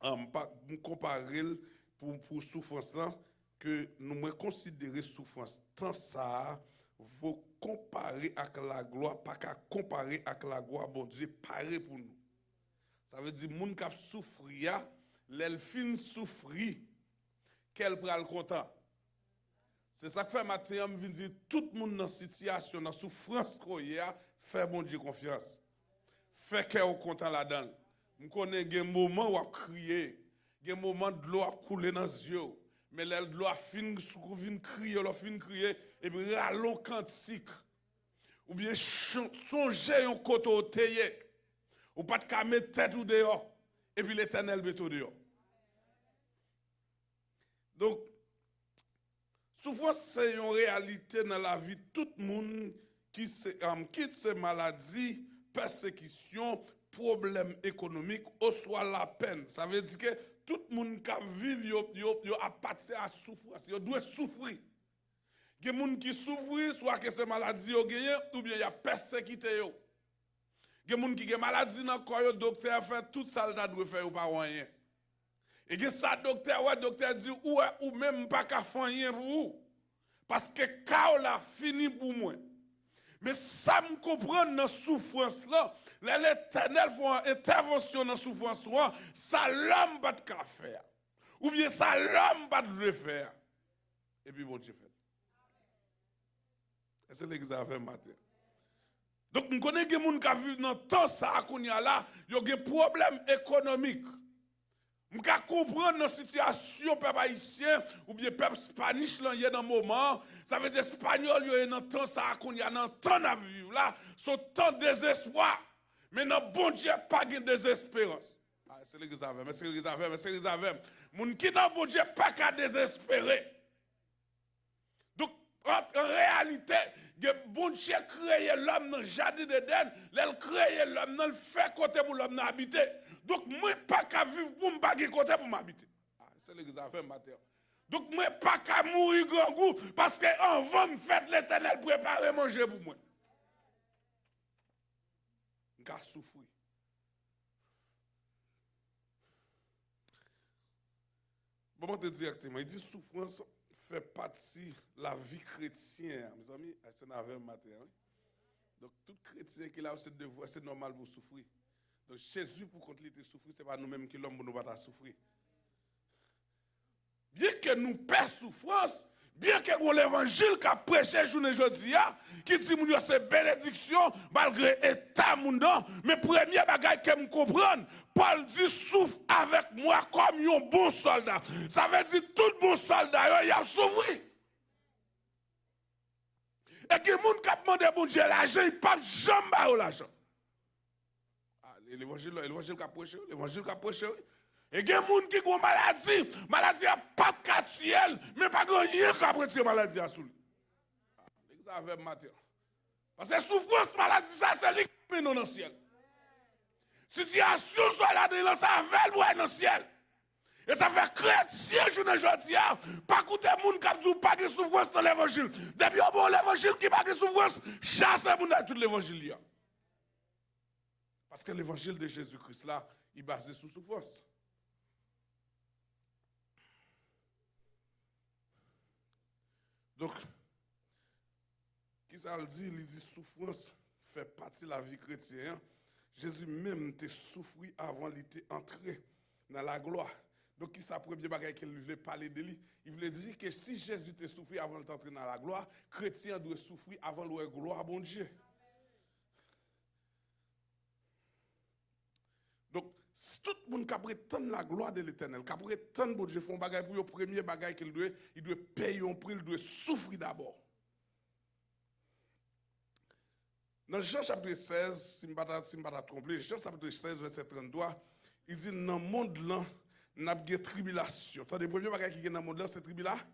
nous comparer pour souffrance là que nous considérer souffrance tant ça faut comparer avec la gloire pas qu'à comparer avec la gloire bon Dieu paré pour nous. Ça veut dire moun k'ap souffrir l'el fin souffrir qu'elle pral content. C'est ça que fait matin me dire tout le monde dans situation dans souffrance qu'on y a fait bon Dieu confiance. Fait qu'elle content là-dedans. Je connais des moments où a crier, des moments de l'eau a couler dans les yeux, mais l'eau a fin crier, et puis rallon cantique. Ou bien songer un côté au théier, ou pas de mettre tête ou dehors, et puis l'Éternel met au dehors. Donc, souffrance, c'est une réalité dans la vie de tout le monde qui quitte ces maladies, persécutions, problèmes économiques, ou soit la peine. Ça veut dire que tout le monde qui vit, il a parti à souffrir. Il doit souffrir. Il y a des gens qui souffrent, soit que ces maladies ont gagné, ou bien il y a persécuté. Il y a des gens qui ont maladie dans le corps, le docteur fait tout ça, il doit faire ou pas rien. Et que ça, docteur dit, ou même pas qu'à faire rien pour vous. Parce que quand a fini pour moi. Mais ça me comprend dans la souffrance là, l'Éternel fait une intervention dans la souffrance là, ça l'homme pas de faire. Ou bien ça l'homme pas de faire. Et puis bon Dieu fait. Et c'est l'examen matin. Donc nous connaissons des gens qui vivent dans le temps ça qu'on y a là, il y a des problèmes économiques. Je comprendre la situation peuple haïtien ou bien peuple spanish là il y a dans moment ça veut dire espagnol il y a dans temps ça qu'on y a dans temps à vivre là son temps de désespoir mais dans bon Dieu pas de désespérance c'est l'examen mais c'est l'examen mon qui dans bon Dieu pas qu'à désespérer donc en réalité bon Dieu créé l'homme dans le jardin d'Éden il créé l'homme dans le fait côté pour l'homme habiter. Donc, moi, pas qu'à vivre pour me baguer côté pour m'habiter. C'est l'examen matin. Donc, moi, pas qu'à mourir grand goût parce qu'en va me faire l'Éternel préparer manger pour moi. Je vais souffrir. Bon, je te directement, il dit souffrance fait partie de la vie chrétienne. Mes amis, c'est l'examen matin. Donc, tout chrétien qui a aussi devoir, c'est normal pour souffrir. Donc Jésus, pour qu'on ait souffrir, ce n'est pas nous-mêmes qui l'homme pour nous pas souffrir. Bien que nous perdons souffrance, bien que nous l'évangile qui a prêché journée aujourd'hui, qui dit que c'est bénédiction, malgré l'état mondan, mais premier bagage que nous comprenons, Paul dit souffre avec moi comme un bon soldat. Ça veut dire tout bon soldat, il a souffert. Et que les gens qui demandent à bon Dieu l'argent, ils ne peuvent jamais avoir l'argent. L'évangile qui a prêché, Et il y a des gens qui ont une maladie n'a pas de quartier, mais pas de rien qui a prêché maladie à soulever. L'examen matin. Parce que souffrance, maladie, ça c'est l'équipement dans le ciel. Situation soit là dans ça veut dans le ciel. Et ça fait chrétien, je ne dis pas écouter les gens qui disent pas de souffrance dans l'évangile. Depuis bon l'évangile qui pas de souffrance, chasse les gens dans tout l'évangile. Parce que l'évangile de Jésus-Christ là, il est basé sur souffrance. Donc, qui ça le dit? Il dit souffrance fait partie de la vie chrétienne. Jésus même t'a souffert avant qu'il était entré dans la gloire. Donc, qui ça premier bagage qu'il voulait parler de lui? Il voulait dire que si Jésus t'a souffert avant d'entrer dans la gloire, chrétien doit souffrir avant de gloire à bon Dieu. Donc, si tout le monde qui prétend la gloire de l'Éternel, qui prétend bon Dieu font bagage pour le premier bagage qu'il doit, il doit payer un prix, il doit souffrir d'abord. Dans Jean chapitre 16, si je ne pas tromper, Jean chapitre 16, verset 33, il dit dans le monde là, nous avons des tribulations. Le premier bagage qui est dans le monde là, c'est tribulation.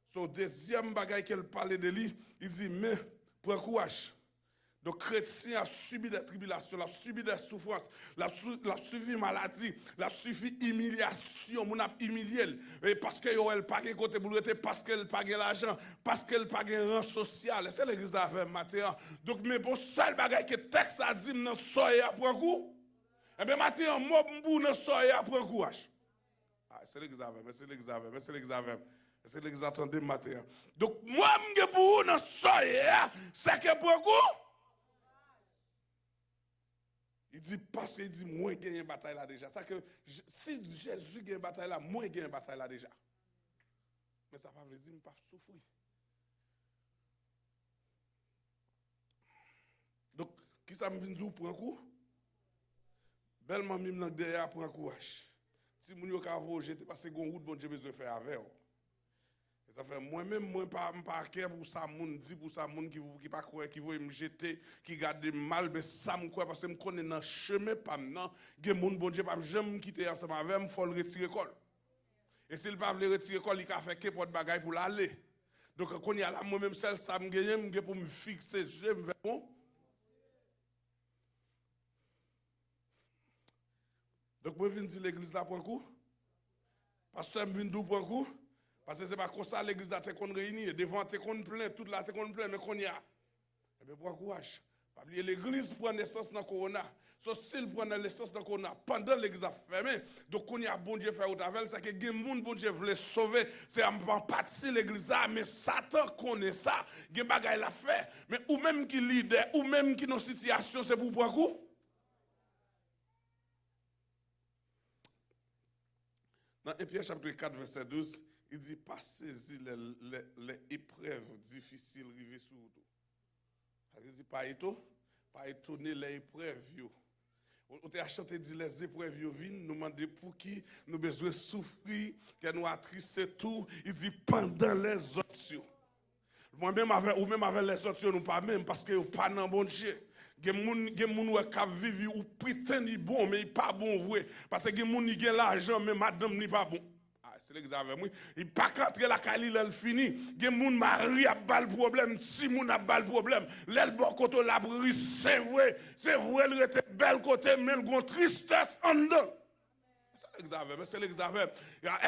Son deuxième bagage qu'il parle de lui, il dit mais prends courage. Donc, chrétien a subi des tribulations, a subi des souffrances, a subi maladie, a subi humiliation, on a humilié. Parce qu'elle n'a pas de côté pour l'être, parce qu'elle n'a pas l'argent, parce qu'elle n'a pas de rang social. C'est l'église avec Matin. Donc, mais pour seul bagage que le texte a dit, nous soyez à prendre coup. Eh bien, Matin, moi, nous soyez à prendre courage. C'est l'église avec, mais c'est l'église avec, mais c'est l'église avec. C'est l'église attendez Matin. Donc, moi, je pour nous soyez, c'est que pour coup. Il dit parce qu'il dit moi gagner une bataille là déjà. Ça que si Jésus gagne une bataille là, moi gagne une bataille là déjà. Mais ça ne veut pas dire pas souffrir. Donc qui ça me vient dire pour un coup? Bellement mime dans derrière pour un courage. Si moun yo ka vo jeter parce que gon route bon Dieu besoin faire avec. Ça fait moi-même, moi, pas cœur pour ça, moun dit pour ça, moun qui pas croire, qui veut me jeter, qui garde mal, mais ça me croit parce que me connais dans chemin pas maintenant, gen moun bon Dieu pas jamais quitter ensemble avec me, faut le retirer col. Et s'il pas veut retirer col, il a fait que pour bagaille pour l'aller. Donc quand il y a là moi même seul ça me gagne pour me fixer, je me bon. Donc moi viens dire l'église là pour un coup. Pasteur me vient d'où pour un coup. Parce que ce n'est pas comme ça l'église a été réunie, devant été plein, toute la été plein, mais qu'on y a. Eh bien, bon courage. Pas oublier l'église prend naissance dans le corona. Sauf s'il prend naissance dans le corona, pendant l'église a fermé, donc qu'on y a bon Dieu fait au travail, c'est que les gens bon Dieu voulait sauver, c'est en partie l'église, mais Satan connaît ça, il y a des l'a fait. Mais ou même qui leader, ou même qui dans situation, c'est pour boire coup. Dans Éphésiens chapitre 4, verset 12, il dit pas saisir les épreuves difficiles arrivées sur vous. Il dit pas étonner les épreuves. On t'a chanté dit les épreuves viennent, nous demander pour qui nous besoin souffrir, que nous attristé tout. Il dit pendant les autres. Moi-même avec ou même avec les autres, nous pas même parce que nous pas dans bon Dieu. Gen moun qui vivent ou prétendent bon mais il pas bon vrai parce que gen moun qui a l'argent mais madame n'est pas bon. C'est l'examen moi il pas rentrer la Kali elle fini gen moun mari a bal problème si moun a bal problème l'el bon côté la bri c'est vrai il était belle côté mais gon tristesse en dedans. C'est l'examen.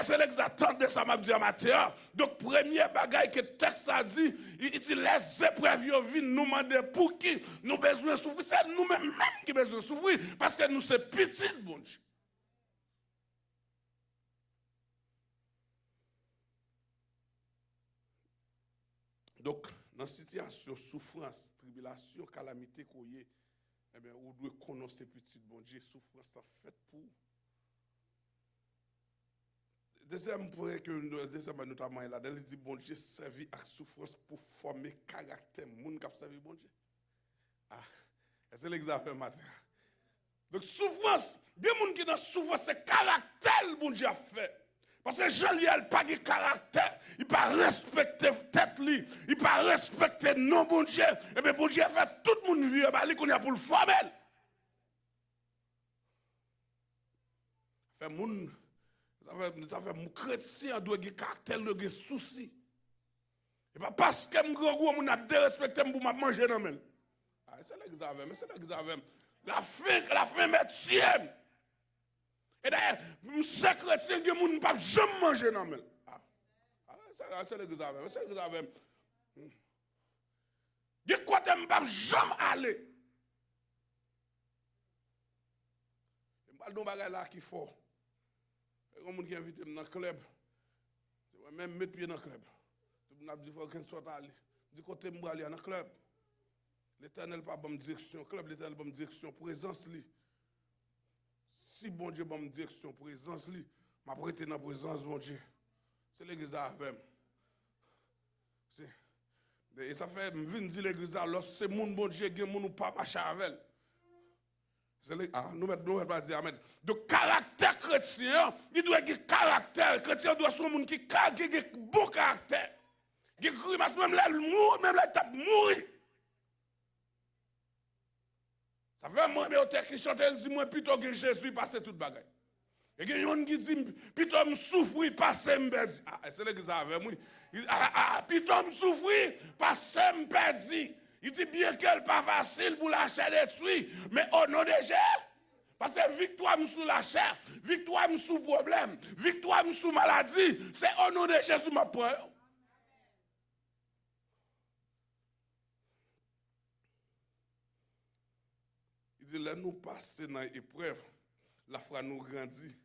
C'est l'examen de ça m'a dit à matin. Donc premier bagaille que le texte a dit, il dit les épreuves viennent nous demander pour qui nous besoin souffrir, c'est nous-mêmes qui besoin souffrir parce que nous c'est petit bon Dieu. Donc dans situation souffrance, tribulation, calamité qu'on y est, eh bien on doit connaître petit bon Dieu souffrance en fait pour deuxième point que notamment là, il dit bon Dieu servi à souffrance pour former caractère moun qui a servi bon Dieu. C'est l'examen matin. Donc souffrance, bien moun qui dans souffrance c'est caractère bon Dieu a fait. Parce que Jean-Liel pas de caractère, il pas respecter tête lui, il pas respecter non bon Dieu. Et bien bon Dieu a fait tout le monde vivre bah qu'on y a pour le former. Fait moun ça fait mon chrétien doit avoir caractère, doit avoir souci. Et pas parce que mon gros mon a dérespecté pour manger dans men. C'est l'examen, mais c'est l'examen. La fin métier. Et d'ailleurs, nous sommes chrétiens, que nous ne pouvons jamais manger dans le c'est l'église avec. C'est l'église avec. De quoi tu ne peux jamais aller. Je ne parle pas de là qui est fort. Il y a des gens qui invitent dans le club. Je vais même mettre pied dans le club. Je me dis qu'il faut qu'on soit allé. Je dis que je vais aller dans le club. L'Éternel pas bonne direction. Le club, l'Éternel bonne direction. Présence li. Si bon Dieu bonne direction, présence li. Ma prêté dans la présence bon Dieu. C'est l'église avec. Et ça fait, je viens dire l'église, alors c'est mon bon Dieu qui est mon pas marcher avec. Nous mettons pas dire amen. De caractère chrétien, il doit avoir caractère. Chrétien doit être un monde qui a bon caractère. Qui grimace même là, même là, il tape mourir. Ça fait moi, mais qui chante, il dit, moi, plutôt que Jésus passe toute bagaille. Et il y a un qui dit, plutôt me souffrir, passe m'perdi. C'est l'église avec moi. Plutôt me souffrir, passe m'perdi. Il dit bien qu'elle n'est pas facile pour la chair détruite, mais au nom de Jésus, parce que victoire sous la chair, victoire sous problème, victoire sous maladie, c'est au nom de Jésus ma preuve. Il dit, là nous passer dans l'épreuve, la foi nous grandit.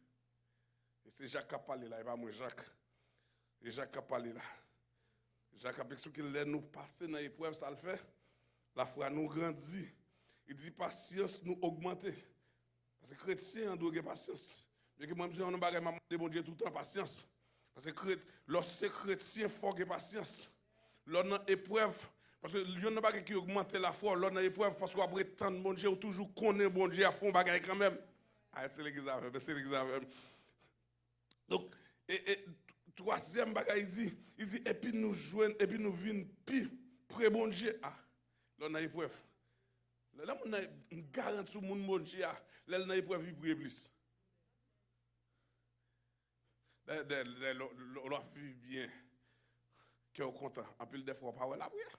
Et c'est Jacques qui a parlé là, et pas moi Jacques. Et Jacques qui a parlé là. Jacques a expliqué que là nous passer dans l'épreuve, ça le fait. La foi nous grandit. Il dit patience nous augmenter. Parce que chrétien doit avoir patience. Mais que moi je dis on ne va pas demander bon Dieu tout le temps patience. Parce que lorsque chrétien faut avoir patience. Lorsque épreuve parce que il n'y a pas qui augmente la foi lorsque épreuve parce qu'après tant de bon Dieu ou toujours connaît bon Dieu à fond bagaille quand même. Ah c'est l'église avec, c'est l'église avec. Donc et troisième bagaille il dit et puis nous joindre et puis nous vinn puis près bon Dieu ah. Là, on a épreuve. Là, on a une garantie sur mon bon Dieu. Là, on a épreuve, il prie plus. Là, on a vu bien. Qui est content. En plus, des fois, on pas la prière.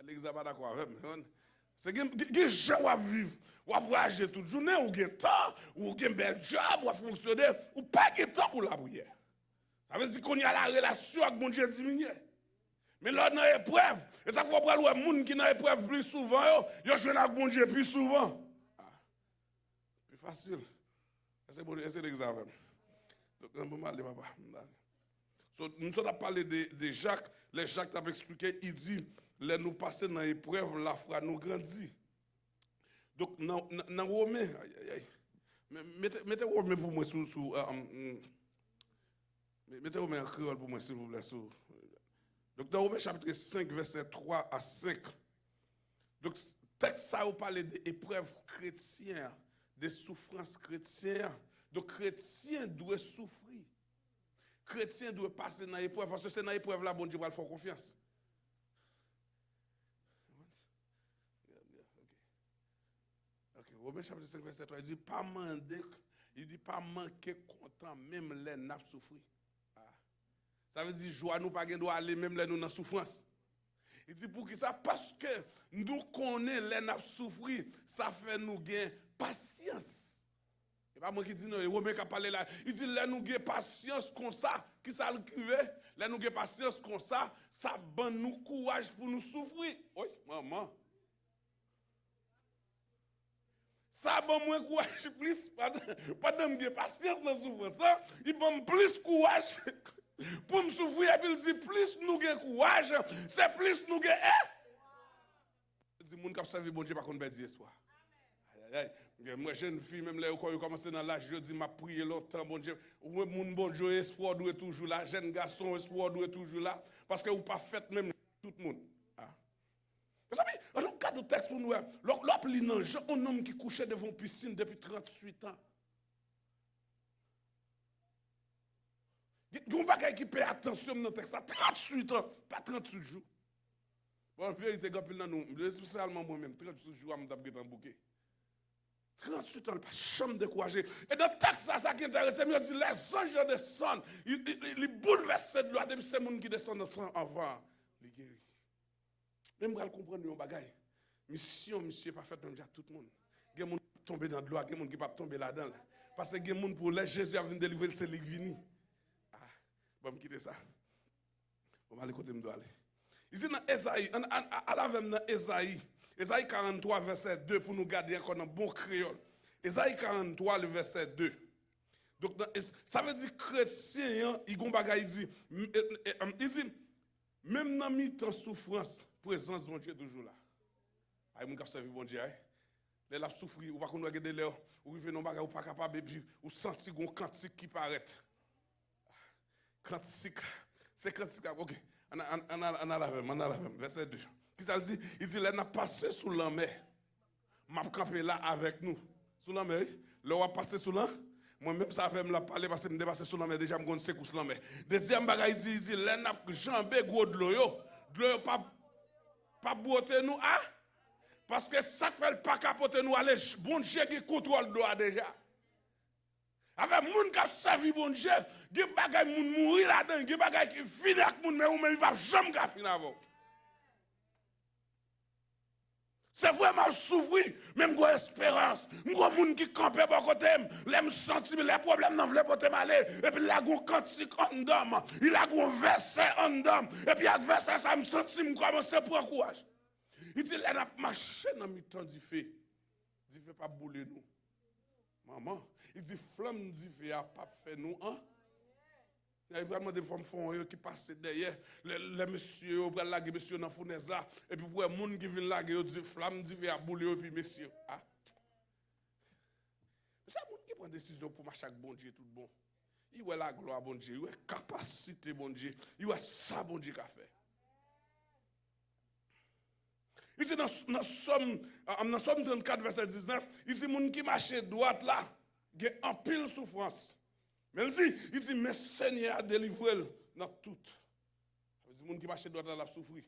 L'église n'est pas d'accord avec moi. C'est que gens à vivre. Ou à voyager toute journée, ou à temps, ou à un bel job, ou à fonctionner, ou pas de temps pour la prière. Ça veut dire qu'on y a la relation avec mon Dieu diminuée. Mais là, dans l'épreuve, et ça qu'on prend le monde qui dans l'épreuve plus souvent, yo joue avec mon Dieu plus souvent. Plus facile. C'est l'examen. Donc, on peut aller, papa. Nous sommes parlé de Jacques. Les Jacques t'a expliqué, il dit, là nous passer dans l'épreuve, la foi nous grandit. Donc, dans Romain, mettez Romain pour moi mettez Romain en créole pour moi, s'il vous plaît, donc, dans Romains chapitre 5, verset 3 à 5, donc, texte ça vous parle d'épreuves chrétiennes, de souffrances chrétiennes. Donc, chrétien doit souffrir. Chrétien doit passer dans l'épreuve, parce que c'est dans l'épreuve là, bon Dieu va le faire confiance. Ok, Romains chapitre 5, verset 3, il dit pas manquer content, même les n'a souffrir. Ça veut dire, joie nous pas doit aller même là nous dans souffrance. Il dit pour qui ça? Parce que nous connaissons les n'a souffrir, ça fait nous gagner patience. Et pas moi qui dis non, Romain qui parlé là, il dit là nous gagner patience comme ça, qui ça le crive, là nous gagner patience comme ça donne nous courage pour nous souffrir. Oui, maman. Ça donne moins courage plus, pas de patience dans la souffrance, il donne plus courage. Pour me souffrir, et puis il dit, plus nous avons courage, c'est plus nous avons. Il dit, moun kap servi bon Dieu, par contre, perdre espoir. Moi, jeune fille, même là, quand je commence dans l'âge, je dis, m'a prié longtemps, bon Dieu. Moun bon Dieu, espoir doit toujours là. Jeune garçon, espoir doit toujours là. Parce que vous pas fait même tout le monde. Vous savez, dans le cas du texte pour nous, l'homme un homme qui couchait devant une piscine depuis 38 ans. Il y a un bagage qui paie attention dans le texte, 38 ans, pas 38 jours. Bon, en vérité, nous, spécialement moi-même, 38 jours, je suis en bouquet. 38 ans, pas chambre découragé. Et dans le texte, ça qui est intéressant, il dit les anges descendent, ils bouleversent cette loi, depuis ces gens qui descendent avant, les guéris. Même pour comprendre un bagage, mission, monsieur, pas fait même déjà tout le monde. Il y a des gens qui tomber dans de l'eau, il y a des gens qui ne peuvent pas tomber là-dedans. Parce que il y a des gens pour les Jésus a venu délivrer, c'est lui qui vient. Ah, bon, je quitter ça. On va aller côté me aller. Ici dans Esaïe, à la même dans Esaïe 43 verset 2 pour nous garder encore dans bon créole. Esaïe 43 le verset 2. Donc ça veut dire chrétien, il dit même dans mi-temps souffrance, présence de mon Dieu toujours là. Aïe mon gars servi bon Dieu. Les la souffrir ou pas qu'on regarder là, ou rive non bagay ou pas capable et puis ou senti gon cantique qui paraît. Cantique, c'est cantique. OK. On a la même verset 2. Qui ça dit? Il dit là n'a passé sous la mer. M'a campé là avec nous. Sous la mer, là on passé sous la. Moi-même, ça fait me la parler parce que je me dépasse sur la mer, déjà, je me secousse sur la mer. Deuxième bagaille, il dit, là, n'a jambé gros de l'eau, pas boiter nous, ah? Parce que ça fait pas capoter nous, allez, bon Dieu qui contrôle de l'eau déjà. Avec moun qui a servi bon Dieu, il y a des bagailles qui mourir là-dedans, il y a des bagailles qui finissent avec moun, mais ou même il va jamais finir avant. C'est vraiment souffrir, même une espérance. M'go moun qui campe bon côté, l'aime sentir les problèmes dans le côté aller et puis la gon cantique en dame, il a gon verset en dame et puis avec verset ça me sentir me commencer prendre courage. Il dit là n'a marché dans mi-temps du feu. Il fait pas bouler nous. Maman, il dit flamme du feu a pas fait nous hein. Il y a vraiment des femmes qui passent derrière, les messieurs, ils laguer messieurs dans la fournaise là, et puis pour les gens qui viennent laguer, ils disent flamme, ils disent à bouler, et puis messieurs. Ah. C'est un monde qui prend des décisions pour marcher avec bon Dieu, tout bon. Il a la gloire, bon Dieu, il a la capacité, bon Dieu, il a ça, bon Dieu, qu'a fait. Il dit dans Somme 34, verset 19, il dit, les gens qui marchent droite là, il y a un pile souffrance. Mais il dit, mais Seigneur a délivré dans tout. Il dit, les gens qui marchent droit là souffrir.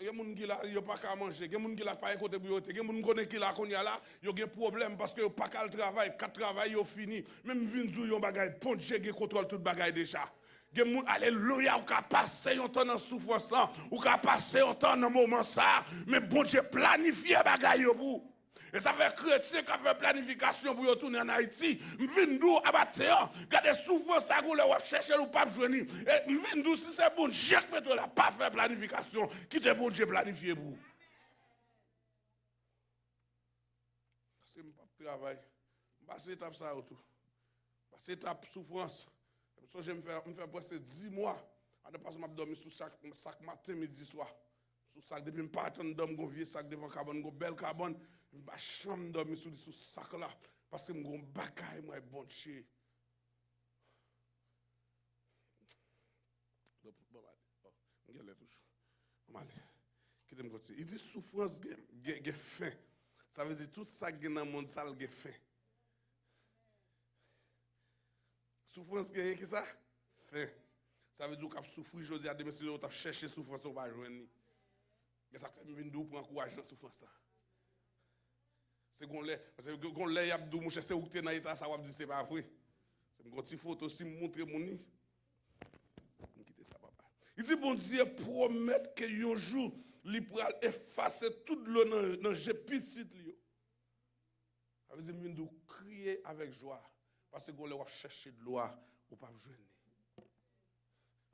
Il y a des gens qui n'ont pas qu'à manger, il y a des gens qui n'ont pas côté bioté, il y a des gens qui n'ont là, ils ont des problèmes parce qu'ils n'ont pas qu'à travail, qu'à travail, ils ont fini. Même Vinzou, ils ont bagay, bon Dieu qui contrôle tout bagay déjà. Il y a des gens, alléluia, qui ont passé un temps dans la souffrance là, ou qui ont passé un temps dans le moment ça, mais bon Dieu planifié bagay pour. Et ça fait chrétien qui a fait planification pour retourner en Haïti. M'vindou abatteur, gardez souvent ça qu'on va chercher ou pas joindre. Et m'vindou si c'est bon Dieu qui n'a pas fait planification, qui te bon Dieu planifié pour. C'est pas travail. Passer étape ça autour. Passer étape souffrance. Je me fais presque 10 mois. Après parce que je dormi sous sac matin midi soir. Sous sac depuis me pas attendre dormir un vieux sac devant carbone, un bel carbone. Ma chambre dormi sous ce sac là parce que mon bagaille moi bon Dieu. Il dit souffrance gagne faim. Ça veut dire tout ça qui est dans le monde ça gagne faim. Souffrance gagne qui ça? Faim. Ça veut dire qu'on a souffert aujourd'hui à demain si on a cherché souffrance on va joindre. Et ça fait venir nous prendre courage dans souffrance là. C'est qu'on l'a, parce que qu'on l'a yabdou mon cher c'est où tu es dans l'état ça va me dire c'est pas vrai. C'est une petite photo aussi me montrer mon nid. On quitte ça papa. Il dit bon Dieu promet que un jour il pourra effacer toute l'eau dans j'ai petit li. Ça veut dire nous crier avec joie parce qu'on l'a chercher de l'eau ou pas joindre.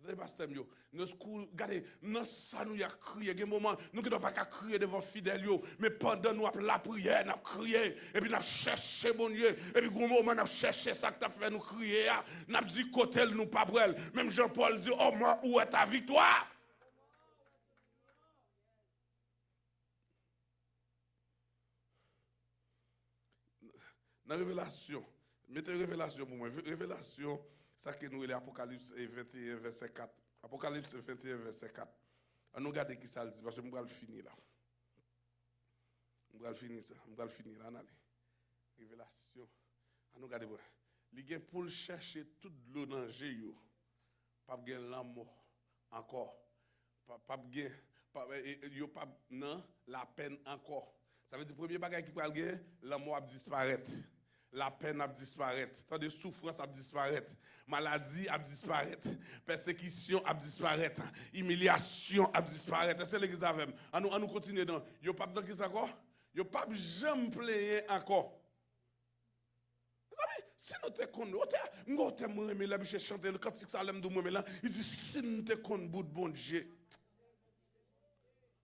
Regardez, nous ça nous y a crié, il y a un moment, nous ne pouvons pas crier devant fidèles, mais pendant nous la prière, nous avons crié, et puis nous avons cherché bon Dieu, et puis au moment nous avons cherché ça que tu as fait nous crier, nous avons dit côté nous pas brûle. Même Jean-Paul dit, oh moi, où est ta victoire? Dans la révélation, mettez révélation pour moi, révélation. Ça que nous, l'Apocalypse 21, verset 4. Apocalypse 21, verset 4. On nous regarde qui ça dit, parce que je vais le finir là. Je vais le finir ça. Je vais le finir là. Révélation. On nous regarde. Il y a pour chercher toute l'eau dans le jeu. Pas de l'amour encore. Pas la peine encore. Ça veut dire que le premier bagage qui peut gagner, l'amour a disparaître. La peine a disparaître, tant de souffrance a disparaître, maladie a disparaître, persécution a disparaître, humiliation a disparaître. C'est l'église avec. On nous continue dans. Yo pas dans qui ça quoi? Yo pas jamais plaigner encore. Si nous te connaissons, nous te la biche chanter le cantique Salem de moi là, il dit si nous te connaissons bout de bon Dieu.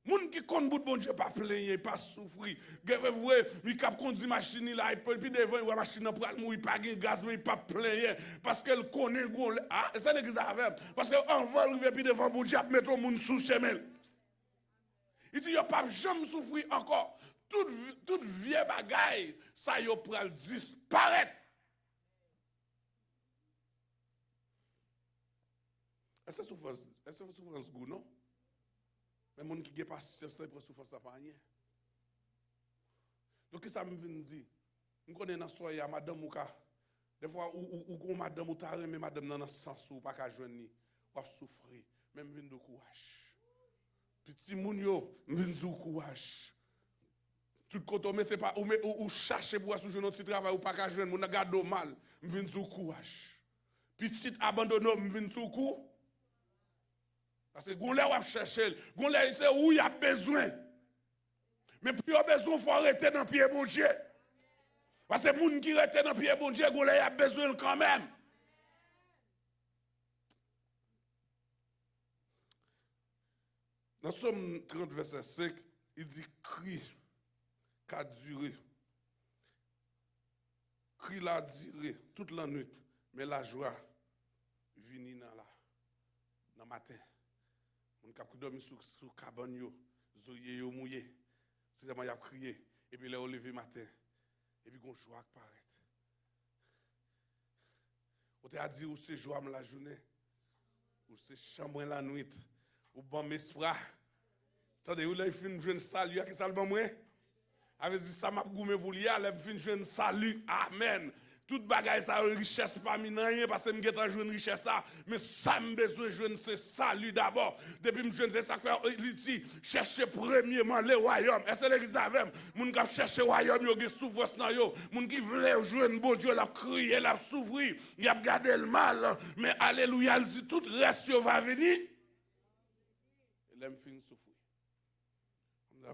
Moun qui connaît bout de bon Dieu pas plaigner, pas souffrir. Gave vrai, il cap conduire machine là, et puis devant la machine pour aller mourir pas gaz mais il pas plaigner parce qu'elle connaît gros ah, ça l'église avec parce que on va arriver puis devant bon Dieu mettre moun sous chemin. Il dit, il n'y a pas jamais souffrir encore. Toute vieille bagaille, ça y a pral disparaître. Est-ce que souffrance goût, non? Mais les gens qui n'ont pas patience, ils ne souffrance pas rien. Donc, ça me vient dire, je connais dans soya madame ou des fois ou madame ou taré mais madame dans sens ou pas ka joindre, ou souffrir, même vinn de courage. Petit moun yo, vinn du courage. Tout côté mettez pas ou chercher pour sous notre travail ou pas ka joindre, moun garde mal, vinn du courage. Petit abandonné, vinn du coup. Parce que gon lè ou chercher, gon lè c'est où il a besoin. Mais plus il a besoin, il faut arrêter dans pied bon Dieu. Parce que moun qui rete dans pied bon Dieu, gon lè a besoin quand même. Dans Somme 30, verset 5, il dit cri qu'a duré. Cri la duré toute la nuit, mais la joie vini dans le matin. On a dormi sous cabane yo, zoye yo mouillé. C'est ça y a crié et puis là au lever matin et puis gon joie qui paraît. On t'a dit où c'est joie la journée, ou c'est chambre la nuit, ou bon m'esprit. Attendez, où là il fin jeune salut, qui salut moi? Avec dit ça m'a goumé pour lui, là fin jeune salut. Amen. Toute bagaille ça richesse pas mi rien parce que m'geta joine richesse ça, mais ça me besoin joine c'est salut d'abord. Depuis me joine c'est ça faire dit chercher premièrement le royaume. Est-ce que l'église avec moun qui chercher royaume yo gen souffrance nan yo, moun qui veut joine bon Dieu la crier, la souffrir, il a gardé le mal, mais alléluia, il dit tout reste va venir. Et là me fin souffrir.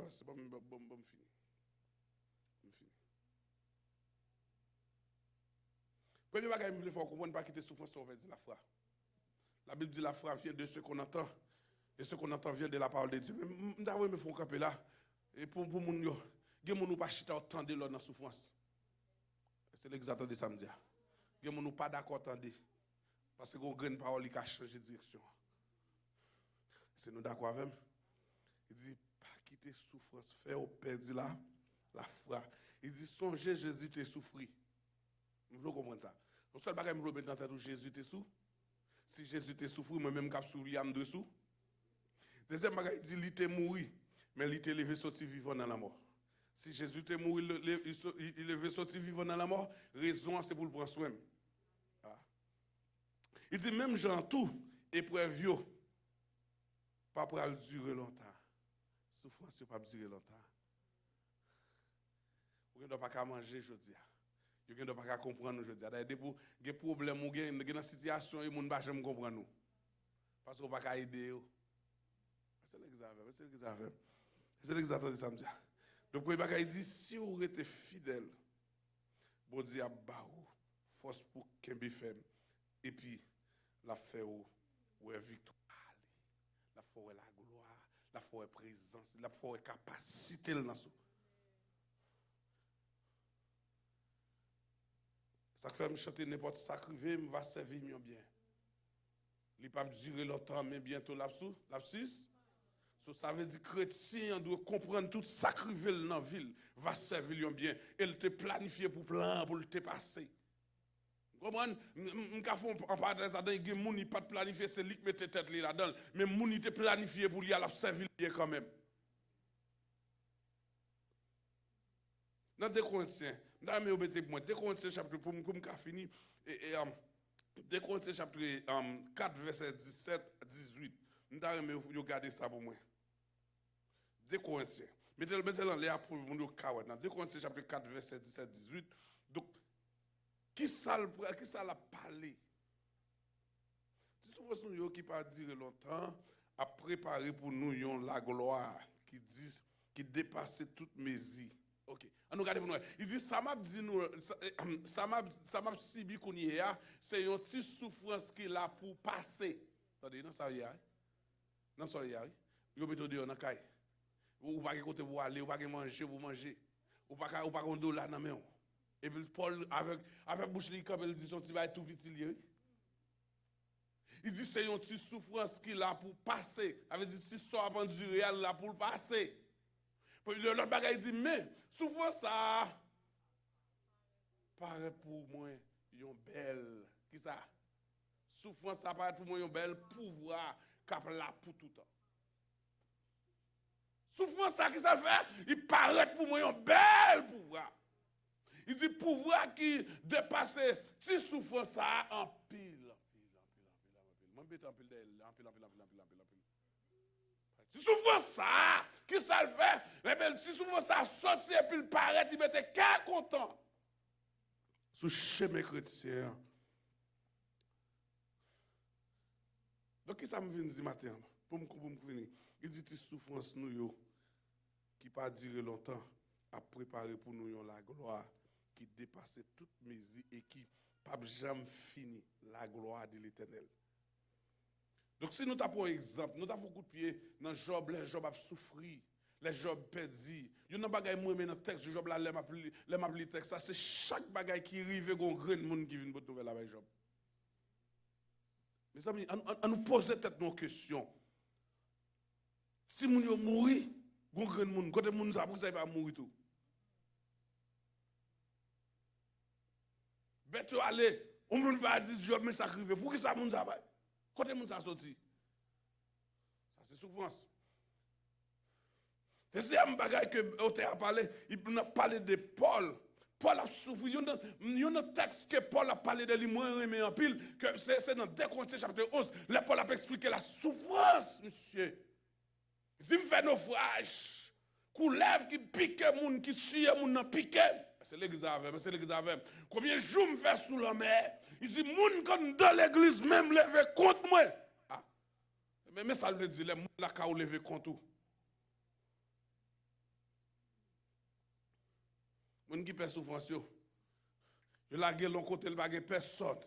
C'est bon fini. Premier bagage que je veux comprendre, pas quitter souffrance, on va dire la foi. La Bible dit la foi vient de ce qu'on entend, et ce qu'on entend vient de la parole de Dieu. Mais je me fais camper là, et pour mon yo, il y a des gens pas chita attendre dans la souffrance. C'est l'exact de samedi. Il y a des gens pas d'accord attendre, parce que une grande parole qui a changé de direction. C'est nous d'accord avec. Il dit pas quitter souffrance, faire au perdre la foi. Il dit songez Jésus te souffrir. Vous voulez comprendre ça? Le seul bagage que je veux mettre dans la tête où Jésus te souffre. Si Jésus te souffre, moi-même je suis souffrir en dessous. Deuxième bagage, il dit il te mourir, mais il te levé sorti vivant dans la mort. Si Jésus te mourir, il levé sorti vivant dans la mort, raison c'est pour le prendre soin. Ah. Il dit même Jean tout, épreuve yo, pas pour durer longtemps. Souffrance pas durer longtemps. Vous ne pouvez pas manger aujourd'hui. Vous ne pouvez pas comprendre aujourd'hui. D'ailleurs, des problèmes ou des situations et moun pas jamais comprendre nous. Parce qu'on ne peut pas aider. C'est l'examen. C'est l'examen de samedi. Donc il dit si vous êtes fidèle, bon Dieu a barou force pour qu'embé femme et puis la faire ou est victoire. La foi est la gloire, la foi est présence, la foi est capacité dans ça. Ça fait me chanter n'importe sacrifier, me va servir mieux bien. Il pas durer longtemps mais bientôt l'absus. Ça veut dire que chrétien doit comprendre tout sacrifier dans la ville va servir bien. Elle te planifie pour plan pour te passer. Vous comprenez? M'ka font en parenthèse là-dedans, il y a moun qui pas planifier c'est lui qui mette tête là-dedans, mais moun qui te planifié pour lui aller servir bien quand même. Dans 2 Corinthiens, dans mes obétés pour moi, 2 Corinthiens chapitre pour me finir et 2 Corinthiens chapitre 4 verset 17 18. Nous regarder ça pour moi. 2 Corinthiens. Mettez-le là pour nous caouer. Dans 2 Corinthiens chapitre 4 verset 17 18. Donc qui ça l'a parlé? Si souvent nous qui pas dire longtemps a préparé pour nous la gloire qui dépasse toute mesure. OK. On nous regarde pour nous. Il dit ça m'a dit nous ça m'a subi qu'on y a, c'est une petite souffrance qui là pour passer. Attendez, non ça y a. Non ça y a. Yo mettez dehors dans caille. Ou pas côté pour aller, ou pas manger pour manger. Ou pas un dollar dans main. Et puis Paul avec bouche li comme il dit son petit bail tout petit lié. Il dit c'est une petite souffrance qui là pour passer. Avec dit si ça va durer là pour passer. Puis l'autre bagaille dit mais souffrance ça paraît pour moi une belle qui ça souffrance ça paraît pour moi une belle pouvoir cap là pour tout temps. Souffrance ça qui ça fait, il paraît pour moi un bel pouvoir. Il dit pouvoir qui dépasse si souffrance ça en pile. Si souffrance ça, qui ça le fait, mais bien, si souffrance ça sorti et puis il paraît, il mettait qu'un content. Sous chemin chrétien. Donc, qui ça me vient dire matin, pour me finir, il dit que souffrance nous yo, qui pas durer longtemps, à préparer pour nous la gloire qui dépasse toute mesure et qui pas jamais fini la gloire de l'Éternel. Donc si nous avons un exemple, nous avons un coup de pied dans Job, les Job a souffert, les Job perdu. Il y a un bagage moi dans le texte Job là, les m'a le texte ça c'est chaque bagage qui arrive gon grand monde qui vient bonne nouvelle avec Job. Mes amis, on nous pose peut-être nos questions. Si moun yo mouri, gon grand monde, côté moun ça pour ça va mourir tout. Beto aller, on moun va dire Job mais ça arrive. Pour qui ça moun ça va? Côté moun ça sorti. Ça c'est souffrance. Deuxième bagaille que Othé a parlé, il a parlé de Paul. Paul a souffert. Il y a un texte que Paul a parlé de lui, moi remet en pile, que c'est dans 2 Corinthiens chapitre 11, là Paul a expliqué la souffrance, monsieur. Il me fait naufrage, couleuvre qui pique moun, qui tue moun dans pique. C'est l'église avec. Combien de jours me fait sous la mer? Il dit, moun quand dans l'église même levé contre moi. Ah. Mais ça veut dire, les moun la ka ou levé contre ou. Moun qui perd souffrance yo. Yo la gueule l'on côté le bagay personne.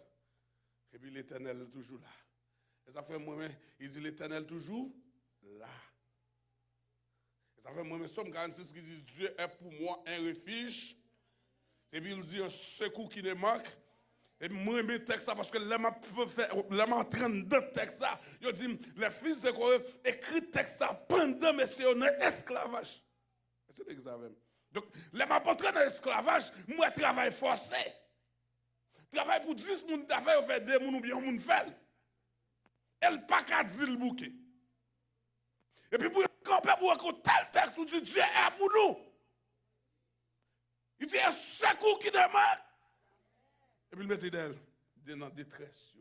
Et puis l'Éternel est toujours là. Et ça fait moi-même, il dit l'Éternel toujours là. Et ça fait moi-même, Somme 46 qui dit Dieu est pour moi un refuge. Et puis il dit un secours qui ne manque. Et moi, je texte ça parce que là, je en train de texte ça. Je dis, les fils de Corée écrit texte ça pendant mais c'est un esclavage. C'est l'examen. Donc, là, je suis en train d'esclavage, moi, je travaille forcé. Travail pour 10 personnes d'affaires, fait 2 personnes ou bien 1 personne fait. Elle pas qu'à dire le bouquet. Et puis, pour camper pour un tel texte, où dit Dieu est pour nous. Il dit, un secours qui démarre. Et puis il mettait d'elle dans détresse.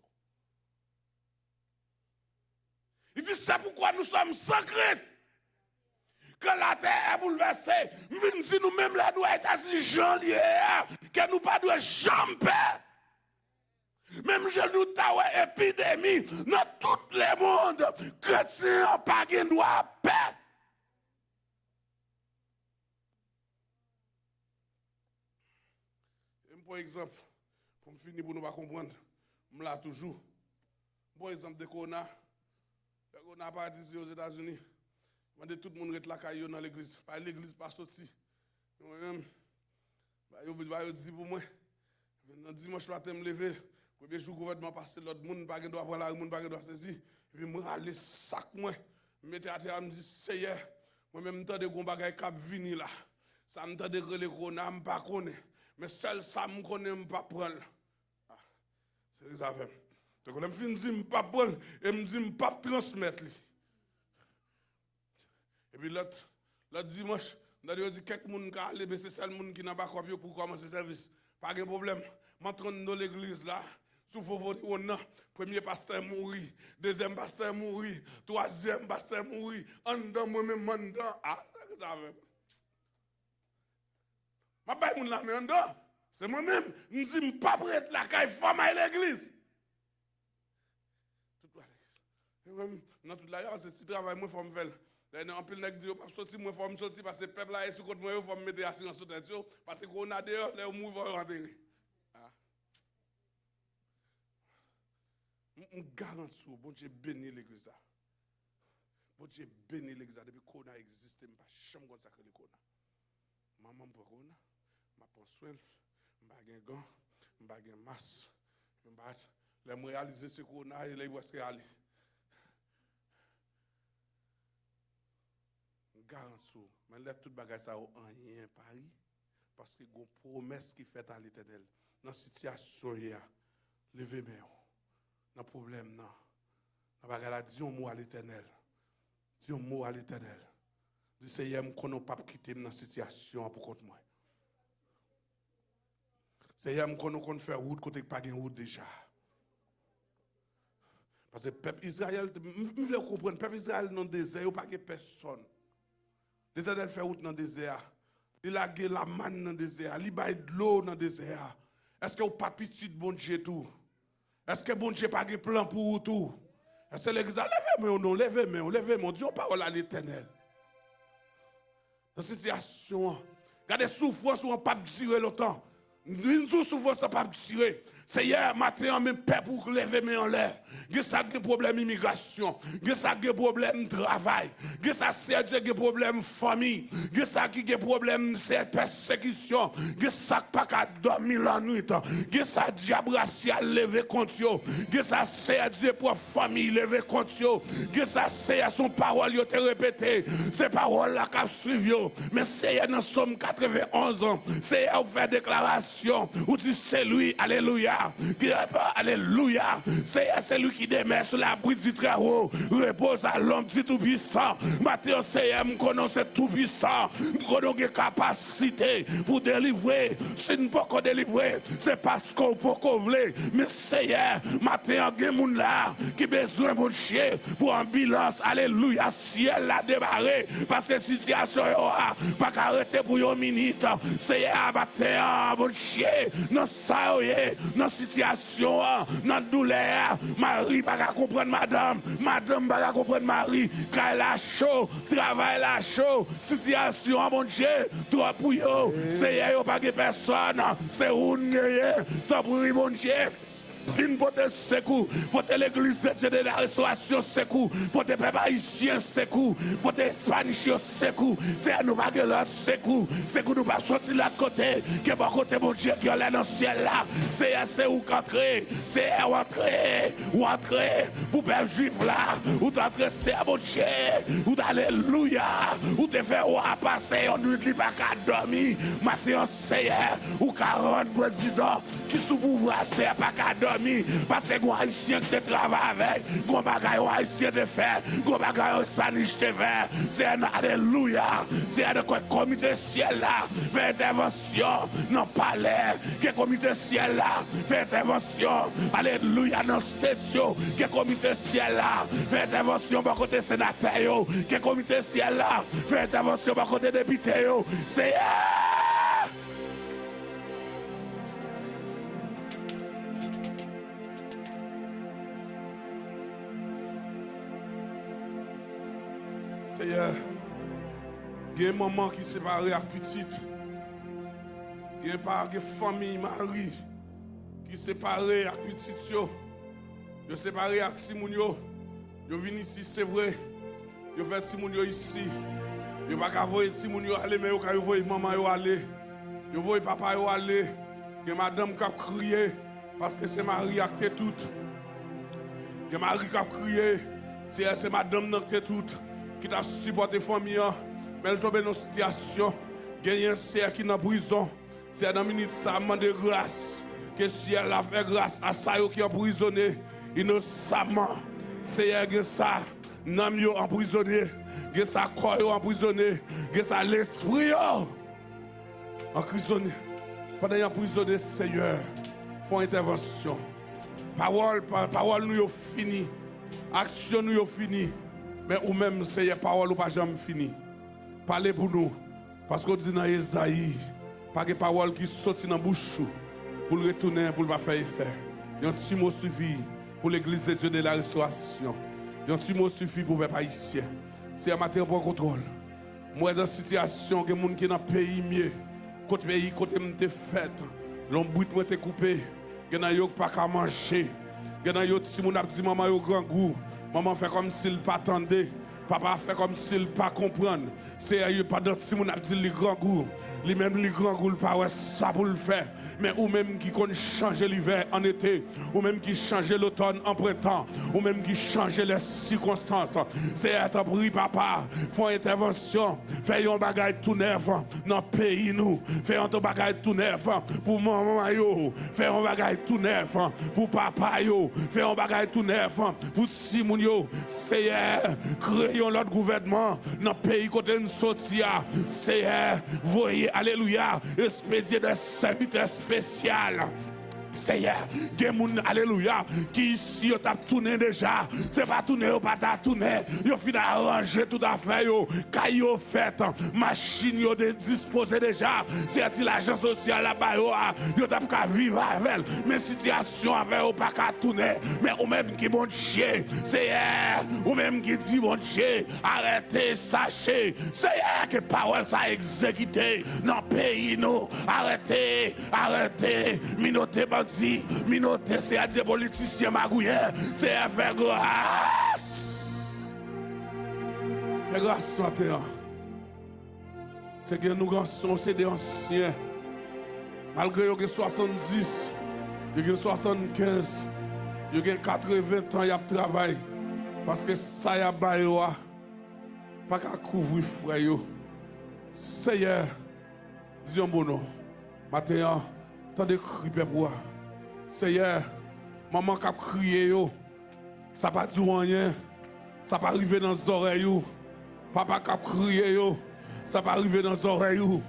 Il dit, c'est pourquoi nous sommes sans crainte. Que la terre est bouleversée. Si nous-mêmes, là, nous être assis janvier, que nous pas de jambe. Même je nous t'as épidémie dans tout le monde. Chrétiens, pas de droit paix. Par exemple, pour me finir, pour nous pas comprendre, je l'ai toujours. Par exemple, de Corona, n'a pas dit aux États-Unis, je tout le monde est là dans l'église. L'église pas sorti. Moi-même, je dis pour moi, dimanche matin, je me lever, premier jour, le gouvernement passe, l'autre monde pas doit prendre la monde pas doit saisir. Et puis, moi, aller sac, moi, je me à terre, je me dis, Seigneur, moi-même, je me dis, bagay qui venir là. Ça me dit que le Corona, je ne pas connaître. Mais seul ça, je ne connais pas prendre. C'est les affaires. Donc, je me dis, je ne pas prendre et je me dis, je ne pas transmettre. Et puis, l'autre dimanche, je me dis, quelqu'un qui a allé, mais c'est seul monde qui n'a pas copié pour commencer le service. Pas de problème. Je suis dans l'église là. Sous vos premier pasteur mourit, deuxième pasteur mourit, troisième pasteur mourit, en dedans moi-même, mandat. Ah, c'est les affaires. Je ne suis pas en dedans. C'est moi-même. Je ne suis pas prêt à la caille femme à l'église. Tout à l'église. Dans toute la c'est si travail, moi, il faut me faire. En pile nèg dit pas sortir moi faut me sortir parce que peuple là est sur côté moi faut me mettre assurance sur tête parce que on a dehors les mouvements rentrer. Ah. On garantit bon Dieu béni l'église là. Bon Dieu béni l'église depuis qu'on a existé pas jamais comme ça que le qu'on a. Maman pour qu'on a, m'a prend soin, m'a gain gant, m'a gain masse, m'a les me réaliser ce qu'on a et les presque aller. Garantie, mais là tout bagage ça en rien Paris parce que gon promesse qui fait à l'Éternel dans situation là lever main dans problème non dans bagage là dis un mot à l'Éternel dis un mot à l'Éternel dis Seigneur me connais pas quitter dans situation pour contre moi Seigneur me connais qu'on faire route côté pas gain route déjà parce que peuple Israël me voulez comprendre peuple Israël dans le désert pas que personne. L'Éternel fait route dans le désert. Il a la manne dans le désert. Il a de l'eau dans le désert. Est-ce que vous pas petit de bon Dieu tout? Est-ce que bon Dieu pas de plan pour vous tout? Est-ce que l'église levez-moi ou non? Levez-moi. Dieu parole à l'Éternel. Dans cette situation, regardez souffrance ou on pas tirer longtemps. Une souffrance pas tirer. C'est hier matin en même paix pour lever mes en l'air. Que ça a problème immigration, que ça a problème travail, que ça a problème famille, que ça a problème persécution, que ça pas qu'à dormir la nuit, que ça diable racial lever contre yo, que ça c'est Dieu pour famille lever contre yo, que ça c'est à son parole yo te répéter, ces paroles là qu'a suivi yo, mais c'est dans Somme 91 ans, c'est à faire déclaration où dit c'est lui, alléluia. Alléluia, c'est lui qui demeure sur la brise du travail, repose à l'homme dit tout puissant. Matthieu Seigneur, nous connaissons tout puissant, nous connaissons capacité pour délivrer. Si nous ne pouvons pas délivrer, c'est parce qu'on peut pas voler. Mais Seigneur, Matthieu, il y a des gens là qui ont besoin de chien pour ambulance. Alléluia, ciel l'a débarré parce que la situation n'est pas arrêtée pour une minute. Seigneur, Matthieu, bon chien, non ça, dans situation, dans douleur, Marie pas comprendre madame pas comprendre Marie, quand elle a chaud, travail la chaud, situation mon Dieu, toi pour yo, c'est pas que personne, c'est une guerre, toi pour mon Dieu. Vine pour te secours, pour l'église de Dieu de la restauration secours, pour te peuple haïtien secours, pour te Spanish secours, c'est à nous pas que l'autre secours, secours nous pas sortir de l'autre côté, que par côté mon Dieu qui est là dans le ciel là, c'est où qu'entrer, c'est à entrer, pour peuple juif là, ou t'entrer c'est à mon Dieu, ou alléluia, ou te faire passer, on ne dit pas qu'à dormir, Matthieu Seigneur, ou 40 présidents qui sous pouvoir c'est pas qu'à dormir. Parce que les Haïtiens qui travaillent avec, les Haïtiens de faire, les Spanish de faire, c'est un alléluia, c'est un comité ciel là, fait intervention dans le palais, que comité ciel là, fait intervention, alléluia, dans le station, que comité ciel là, fait intervention par côté sénateur, que comité ciel là, fait intervention par côté député, c'est Seigneur, il y a un maman qui séparé avec petite. Il y a une famille, mari, qui séparé avec petite. Ils séparé avec Simounio. Ils viennent ici, c'est vrai. Ils fait Simounio ici. Ils ne peuvent pas voir Simounio aller, mais ils voient maman aller. Ils voient papa aller. Il y a madame qui a crié parce que c'est Marie qui a tout. Il y a Marie qui a crié. C'est madame qui a tout. Qui t'a supporté la famille, mais elle tombe dans une situation, il y a un cerf qui est en prison, c'est dans une minute ça demande de grâce, que si elle a fait grâce à ça qui est emprisonné, innocemment, c'est ça, nam yo emprisonné, que ça corps emprisonné, que ça l'esprit emprisonné. Pendant qu'il emprisonné, Seigneur, font intervention. Parole nous est fini, action nous est fini. Mais ou même, c'est parole ou pas jamais fini. Parlez pour nous. Parce qu'on dit dans Esaïe, pas de parole qui sortent dans la bouche pour le retourner, pour ne pas faire effet. Un petit mot suffit pour l'église de Dieu de la restauration. Un petit mot suffit pour les peuple haïtien. C'est un matin pour contrôle. Moi, dans la situation, il y a des gens qui dans le pays mieux. Côté pays, côté m'te fait. L'homme brut moi te coupé. Il y a des gens qui pas qu'à manger. Il y a des gens qui dit maman yo grand goût. Maman fait comme s'il pas attendait. Papa fait comme s'il pas comprendre. C'est pas d'autres si mon a dit le grand goût. Lui même le grand goût pas ouais ça pour le faire. Mais ou même qui connaît changer l'hiver en été, ou même qui change l'automne en printemps, ou même qui change les circonstances. C'est être pris papa, font intervention, fait un bagage tout neuf dans le pays nous, fait un bagage tout neuf pour maman yo, fait un bagage tout neuf pour papa yo, fait un bagage tout neuf pour Simon yo. C'est créons l'autre gouvernement dans le pays côté nous sortir. C'est voyez alléluia, expédier des serviteurs spéciaux. Seigneur, des gens, alléluia, qui ici ont tourné déjà. C'est pas tourné, ou pas tourné. Ils ont fini arranger tout à fait. Ils ont fait, machine, ils ont disposé déjà. C'est l'agence sociale là-bas, ils ont pas vivre avec. Mais situation avec eux, pas qu'à tourner. Mais ou même qui bon Dieu, Seigneur, ou même qui dit bon Dieu, arrêtez, sachez. Seigneur, que parole ça exécuté dans le pays, nous. Arrêtez, minotez, minoté, c'est à des politiciens magouillés, c'est à faire grâce. Faire grâce ce matin. C'est que nous sommes des anciens. Malgré qu'ils ont 70, ils ont 75, ils ont 80 ans, ils ont travaillé. Parce que ça y a pas qu'à couvrir frère. Seigneur, disons bon nom. Matin, tant de cris pour Seigneur, maman qui a crié, ça pas dit rien, ça pas arrivé dans les oreilles. Papa qui a crié, ça pas arrivé dans les oreilles.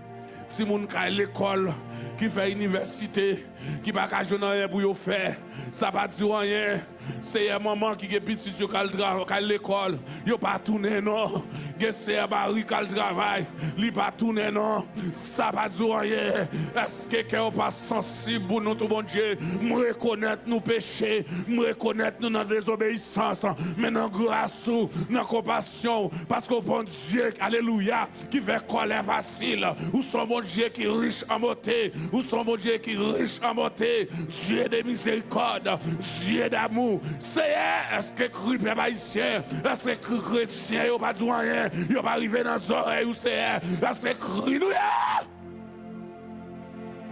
Si mon qui à l'école, qui fait université, qui pas qu'à jouer rien pour faire, ça pas dit rien. C'est maman qui est petit qui à l'école, yo pas tourné non. C'est Barry qui travail, li pas tourné non. Ça pas dit rien. Est-ce que quelqu'un pas sensible pour nous tout bon Dieu, me reconnaître nos péchés, me reconnaître nous dans désobéissance, mais dans grâce, dans compassion, parce que bon Dieu, alléluia, qui fait colère facile, ou son bon Dieu qui est riche en beauté, ou son bon Dieu qui est riche en beauté, Dieu de miséricorde, Dieu d'amour. C'est est-ce que Christ haïtien, est-ce que chrétien, il pas dit rien, il pas arrivé dans les oreilles, ou c'est est-ce que Christ nous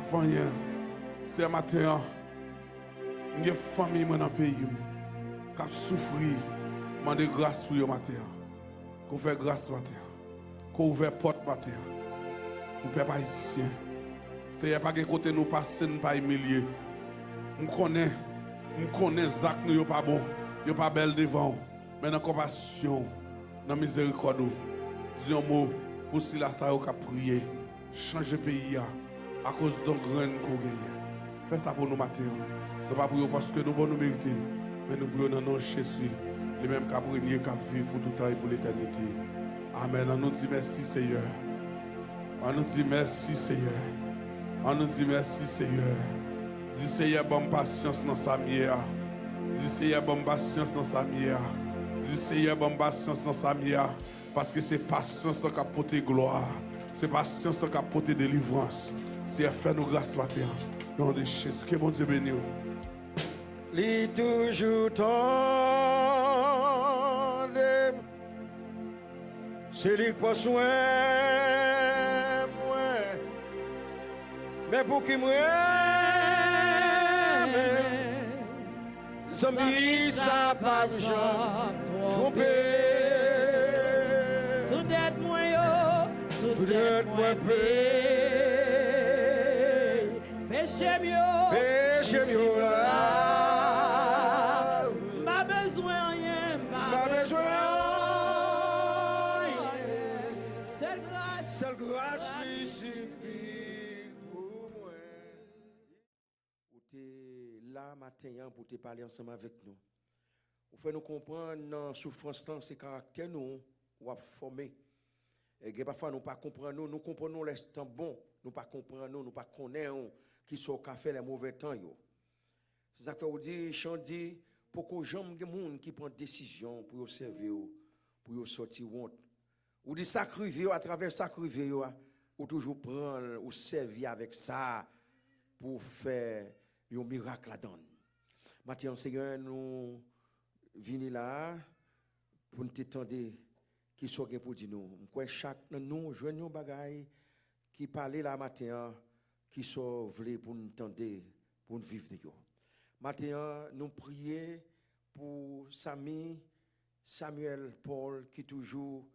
enfin, c'est un matin, il y a une famille dans le pays qui a souffert, demande grâce pour le matin, qu'on fait grâce matin, qu'on ouvre porte matin, pour peuple haïtien. C'est pas que côté nous passer pas humilier. On connaît Zach nous pas bon, yo pas belle devant, mais dans compassion, dans miséricorde, disons un mot pour si la ça a prié, changer pays à cause d'un grain qu'on gagne. Fais ça pour nous matin. Nous pas prions parce que nous nous mériter, mais nous prions dans nos Jésus, les mêmes qu'a régner, qu'a vivre pour tout temps et pour l'éternité. Amen. On nous dit merci Seigneur. On nous dit merci Seigneur. On nous dit merci Seigneur. Dis Seigneur, bonne patience dans sa mière. Dis Seigneur, bonne patience dans sa mière. Dis Seigneur, bonne patience dans sa mière. Parce que c'est patience qui a porté gloire. C'est patience qui a porté délivrance. C'est faire nous grâce matin. Dans de Jésus. Que bon Dieu bénisse. Li toujours tendre. C'est lui qui prend soin. Mais pour qui moi Zami ça pas trompé. Tout d'être moi yo, Tout d'être moi péché mieux là. Pas besoin rien, Pas besoin. Seule grâce qui suffit pour moi. Ou t'es là matin pour te parler ensemble avec nous. Ou faire nous comprendre dans souffrance dans ces caractères nous ou à former. Et parfois nous pas comprendre nous comprenons l'instant bon, nous pas comprendre nous pas connaissons qui sont qu'a fait les mauvais temps yo. C'est ça que fait dire chant dit pour que jamais des monde qui prend décision pour servir pour sortir honte Ou dit sacrifier à travers sacrifier, ou toujours prendre ou servir avec ça pour faire un miracle là-dedans. Maintenant, Seigneur, nous venons là pour nous attendre qui soit pour dire nous. Quoi chaque nous joignons bagaille qui parler là matin qui soit voulu pour nous attendre pour nous vivre de yo. Matin, nous prions pour Samuel Paul qui toujours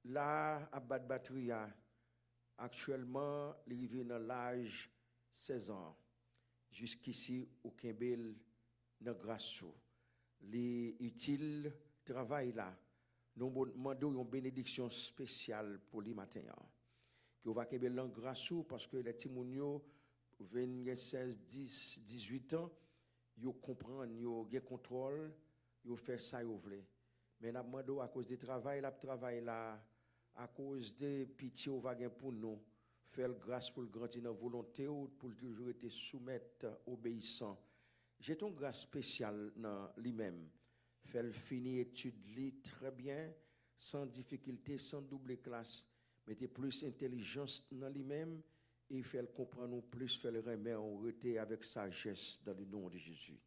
là à battre batterie. Actuellement, il arrive dans l'âge 16 ans. Jusqu'ici, au Kimbel, dans grâce. Les utiles travail là. Nous demandons une bénédiction spéciale pour les matins. Que va Kimbel dans grâce parce que les Timonio, 16, 10, 18 ans, ils comprennent, ils ont contrôle, ils font ça, ils veulent. Mais nous demandons à cause du travail là, à cause des pitiés au vague pour nous, faire grâce pour le grandir dans volonté ou pour toujours être soumettre, obéissant. J'ai une grâce spéciale dans lui-même. Faire finir étude très bien, sans difficulté, sans double classe. Mettez plus intelligence dans lui-même et faire comprendre plus, faire le remettre en retrait avec sagesse dans le nom de Jésus.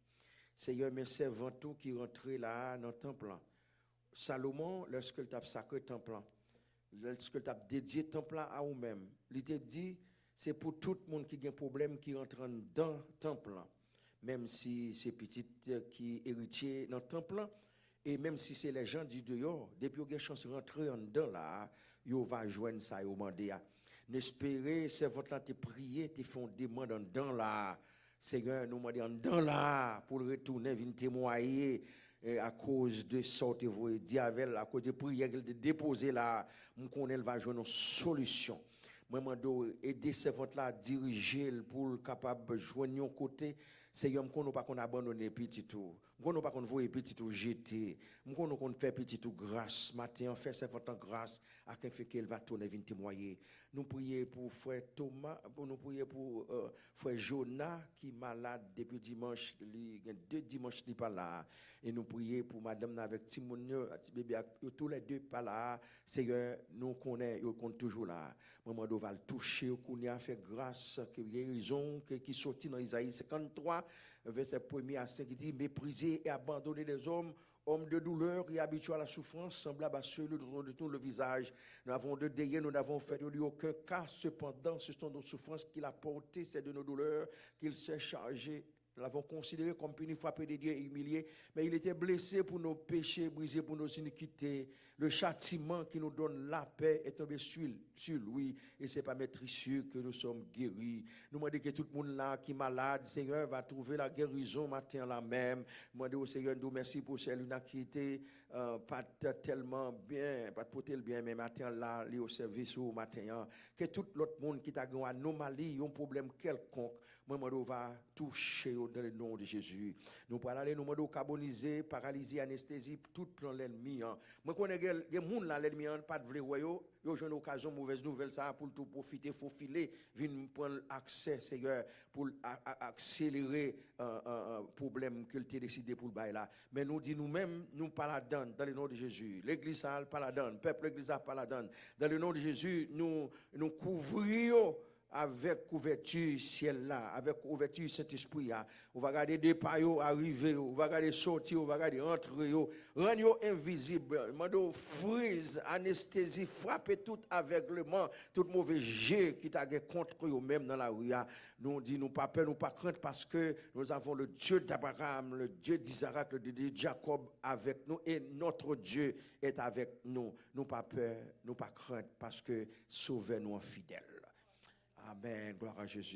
Seigneur, mes servants qui rentraient là dans le temple. Salomon, lorsque tu as sacré le temple, lorsque tu as dédié le temple à vous-même, il te dit, c'est pour tout le monde qui a un problème qui rentre dans le temple. Même si c'est petit qui héritier dans le temple, et même si c'est les gens du dehors, depuis qu'ils ont chance de rentrer en dedans là, ils vont joindre ça, ils vont demander. N'espérez, c'est votre là, te prier, te font demande en dedans là. Seigneur, nous demandons en dedans là, pour retourner, venir témoigner. À cause de sorte vous dit avec à cause de prière qu'elle déposer là, nous connaît va jouer une solution. Moi mando aider servante là diriger pour capable joindre un côté. Seigneur, nous ne pas qu'on abandonner petit tout. Nous ne pas qu'on voyer petit tout jeter. Nous ne qu'on faire petit tout grâce. Matin, fait servante en grâce afin qu'elle va tourner venir témoigner. Nous prions pour frère Thomas, nous prions pour frère Jonah qui est malade depuis dimanche, il y a 2 dimanches qui pas là. Et nous prions pour madame avec Timonio, bébé tous les deux pas là. Seigneur, nous connaissons, ils sont toujours là. Maman va le toucher, qu'on a fait grâce, que guérison qui sortit dans Isaïe 53 verset 1er à 5 qui dit mépriser et abandonner les hommes de douleur et habitués à la souffrance, semblable à ceux de tout le visage. Nous avons de délier, nous n'avons fait de lui aucun cas. Cependant, ce sont nos souffrances qu'il a portées, c'est de nos douleurs qu'il s'est chargé. Nous l'avons considéré comme puni, frappé de Dieu et humilié. Mais il était blessé pour nos péchés, brisé pour nos iniquités. Le châtiment qui nous donne la paix est tombé sur lui. Et ce n'est pas maîtrisseux que nous sommes guéris. Nous demandons que tout le monde là qui est malade, Seigneur, va trouver la guérison matin là même. Nous demandons au Seigneur, nous merci pour celle qui était pas tellement bien, pas porter le bien, mais matin là, au service au matin. Que tout l'autre monde qui a une anomalie, un problème quelconque, moi, va toucher dans le nom de Jésus. Nous parlons aller, nous demandons carboniser, paralyser, anesthésie, tout plan l'ennemi. Moi, connais des gens là, l'ennemi, pas de vrai, yo j'ai une occasion, mauvaise nouvelle, ça, pour tout profiter, faut filer, venir prendre accès, Seigneur, pour accélérer un problème que tu as décidé pour le bail là. Mais nous disons nous-mêmes, nous pas la donne, dans le nom de Jésus. L'église a pas la donne, le peuple l'église a pas la donne. Dans le nom de Jésus, nous couvrons avec couverture ciel là, avec couverture Saint-Esprit là. On va regarder des paillots arriver, on va regarder sortir, on va regarder entrer, rendre invisible, mando freeze, anesthésie, frapper tout aveuglement, tout mauvais jet qui t'a contre eux même dans la rue. Nous dit nous pas peur, nous pas crainte parce que nous avons le Dieu d'Abraham, le Dieu d'Isaac, le Dieu de Jacob avec nous et notre Dieu est avec nous. Nous pas peur, nous pas crainte parce que sauvez-nous en fidèle. Amen, gloire à Jésus.